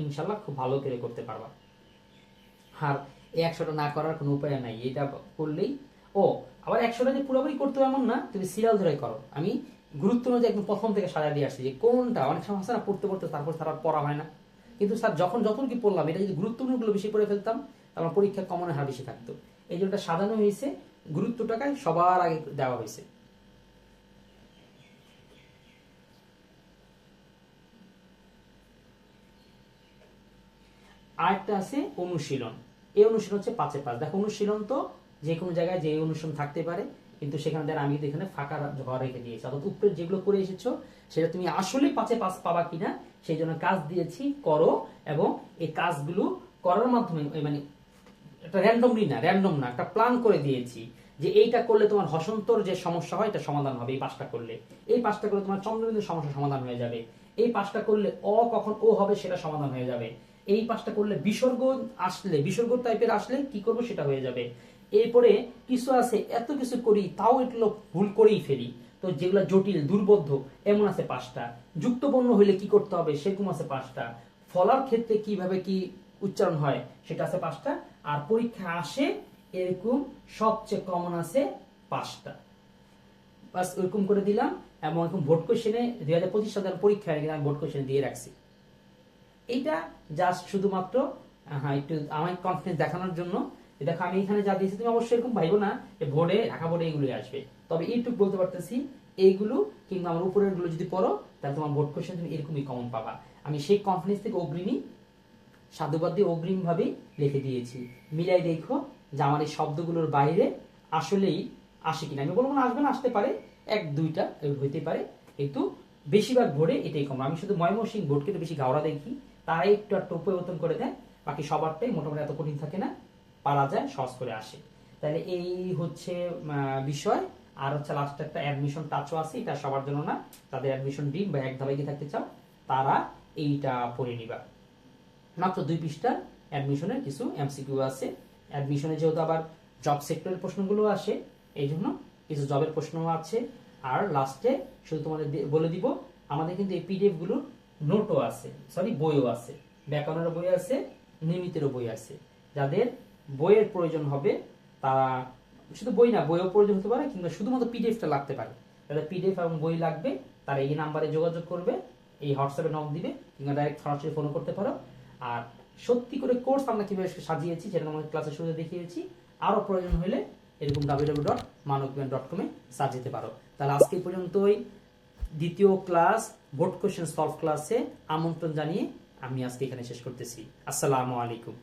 ইনশাল্লাহ খুব ভালো করে করতে পারবা। আর এই 100টা না করার কোনো উপায় নাই, এটা করলেই আবার 100টা যে পুরোপুরি করতে এমন না, তুমি সিরিয়াল ধরে করো। আমি গুরুত্ব অনুযায়ী একদম প্রথম থেকে সাজা দিয়ে আসছি যে কোনটা অনেক সময় আছে না পড়তে পড়তে তারপর তার আর পড়া হয় না। কিন্তু স্যার যখন কি পড়লাম এটা যদি গুরুত্বপূর্ণগুলো বেশি পড়ে ফেলতাম তাহলে পরীক্ষা কমনের হার বেশি থাকতো। এই জন্য সাজানো হয়েছে, গুরুত্বটাকে সবার আগে দেওয়া হয়েছে। আরেকটা আছে অনুশীলন। এই অনুশীলন হচ্ছে 5-এ 5। দেখো অনুশীলন তো যে কোনো জায়গায় যে অনুশীলন থাকতে পারে, কিন্তু সেখানে আমি কিন্তু এখানে ফাঁকা ঘর রেখে দিয়েছি। অর্থাৎ উপরে যেগুলো করে এসেছো সেটা তুমি আসলে 5-এ 5 পাবা কিনা সেই জন্য কাজ দিয়েছি, করো। এবং এই কাজগুলো করার মাধ্যমে মানে একটা র্যান্ডম না, একটা প্ল্যান করে দিয়েছি যে এইটা করলে তোমার হসন্তর যে সমস্যা হয় এটা সমাধান হবে। এই 5টা করলে, এই 5টা করলে তোমার চন্দ্রবিন্দুর সমস্যা সমাধান হয়ে যাবে। এই 5টা করলে কখন ও হবে সেটা সমাধান হয়ে যাবে। এই 5টা করলে বিসর্গ টাইপের আসলে কি করব সেটা হয়ে যাবে। এরপরে কিছু আছে এত কিছু করি তাও এগুলো ভুল করেই ফেলি, তো যেগুলো জটিল দুর্বোধ্য এমন আছে 5টা। যুক্তবর্ণ হইলে কি করতে হবে সেরকম আছে 5টা। ফলার ক্ষেত্রে কিভাবে কি উচ্চারণ হয় সেটা আছে 5টা। আর পরীক্ষা আসে এরকম সবচেয়ে কমন আছে 5টা। বাস ওইরকম করে দিলাম। এবং এরকম বোর্ড কোশ্চেনে 2025 সালের পরীক্ষায় আমি বোর্ড কোশ্চেনে দিয়ে রাখছি। এইটা জাস্ট শুধুমাত্র একটু আমার কনফিডেন্স দেখানোর জন্য। দেখো আমি এখানে যা দিয়েছি তুমি অবশ্যই এরকম ভাইবো না যে বোর্ডে ঢাকা বোর্ডে এইগুলোই আসবে, তবে এইটুকু বলতে পারতেছি এইগুলো কিংবা আমার উপরের গুলো যদি পড়ো তাহলে তোমার বোর্ড কোশ্চেন তুমি এরকমই কমন পাবা। আমি সেই কনফিডেন্স থেকে অগ্রিমী সাধুবাদ দিয়ে অগ্রিম ভাবে লিখে দিয়েছি। মিলাই দেখো যে আমার এই শব্দগুলোর বাইরে আসলেই আসে কিনা। আমি বলবো না আসবে না, আসতে পারে 1-2টা হইতে পারে, কিন্তু বেশিরভাগ বোর্ডে এটাই কম। আমি শুধু ময়মনসিংহ বোর্ডকে একটু বেশি গাওড়া দেখি, তারাই একটু পরিবর্তন করে দেয়, বাকি সবারটাই মোটামুটি এত কঠিন থাকে না, পারা যায়, সহজ করে আসে। তাহলে এই হচ্ছে বিষয়। আর হচ্ছে লাস্ট একটা অ্যাডমিশন টাচও আছে, এটা সবার জন্য না, তাদের অ্যাডমিশন ডিম বা 1 ধাবায় গিয়ে থাকতে চাও তারা এইটা পড়ে নিবা। মাত্র 2 পৃষ্ঠার অ্যাডমিশনের কিছু এমসিকিউ আছে। অ্যাডমিশনে যেহেতু আবার জব সেক্টরের প্রশ্নগুলো আসে এই জন্য কিছু জবের প্রশ্ন আছে। আর লাস্টে শুধু তোমাদের বলে দিব আমাদের কিন্তু এই পিডিএফ গুলোর নোটও আছে, বইও আছে, ব্যাকরণের বই আছে, নিয়মিতেরও বই আছে। যাদের বইয়ের প্রয়োজন হবে তারা শুধু বই না, বইও প্রয়োজন হতে পারে, কিংবা শুধুমাত্র পিডিএফটা লাগতে পারে। যাদের পিডিএফ এবং বই লাগবে তারা এই নাম্বারে যোগাযোগ করবে, এই হোয়াটসঅ্যাপে নক দিবে, কিংবা ডাইরেক্ট সরাসরি ফোন করতে পারো। আর সত্যি করে কোর্স আমরা কিভাবে সাজিয়েছি সেটা আমাদের ক্লাসের শুরুতে দেখিয়েছি। আরো প্রয়োজন হলে এরকম www.manokbian.com এ সার্চ দিতে পারো। তাহলে আজকে পর্যন্তই দ্বিতীয় ক্লাস বোর্ড কোশ্চেন সলভ ক্লাসে আমন্ত্রণ জানিয়ে আমি আজকে এখানে শেষ করতেছি। আসসালামু আলাইকুম।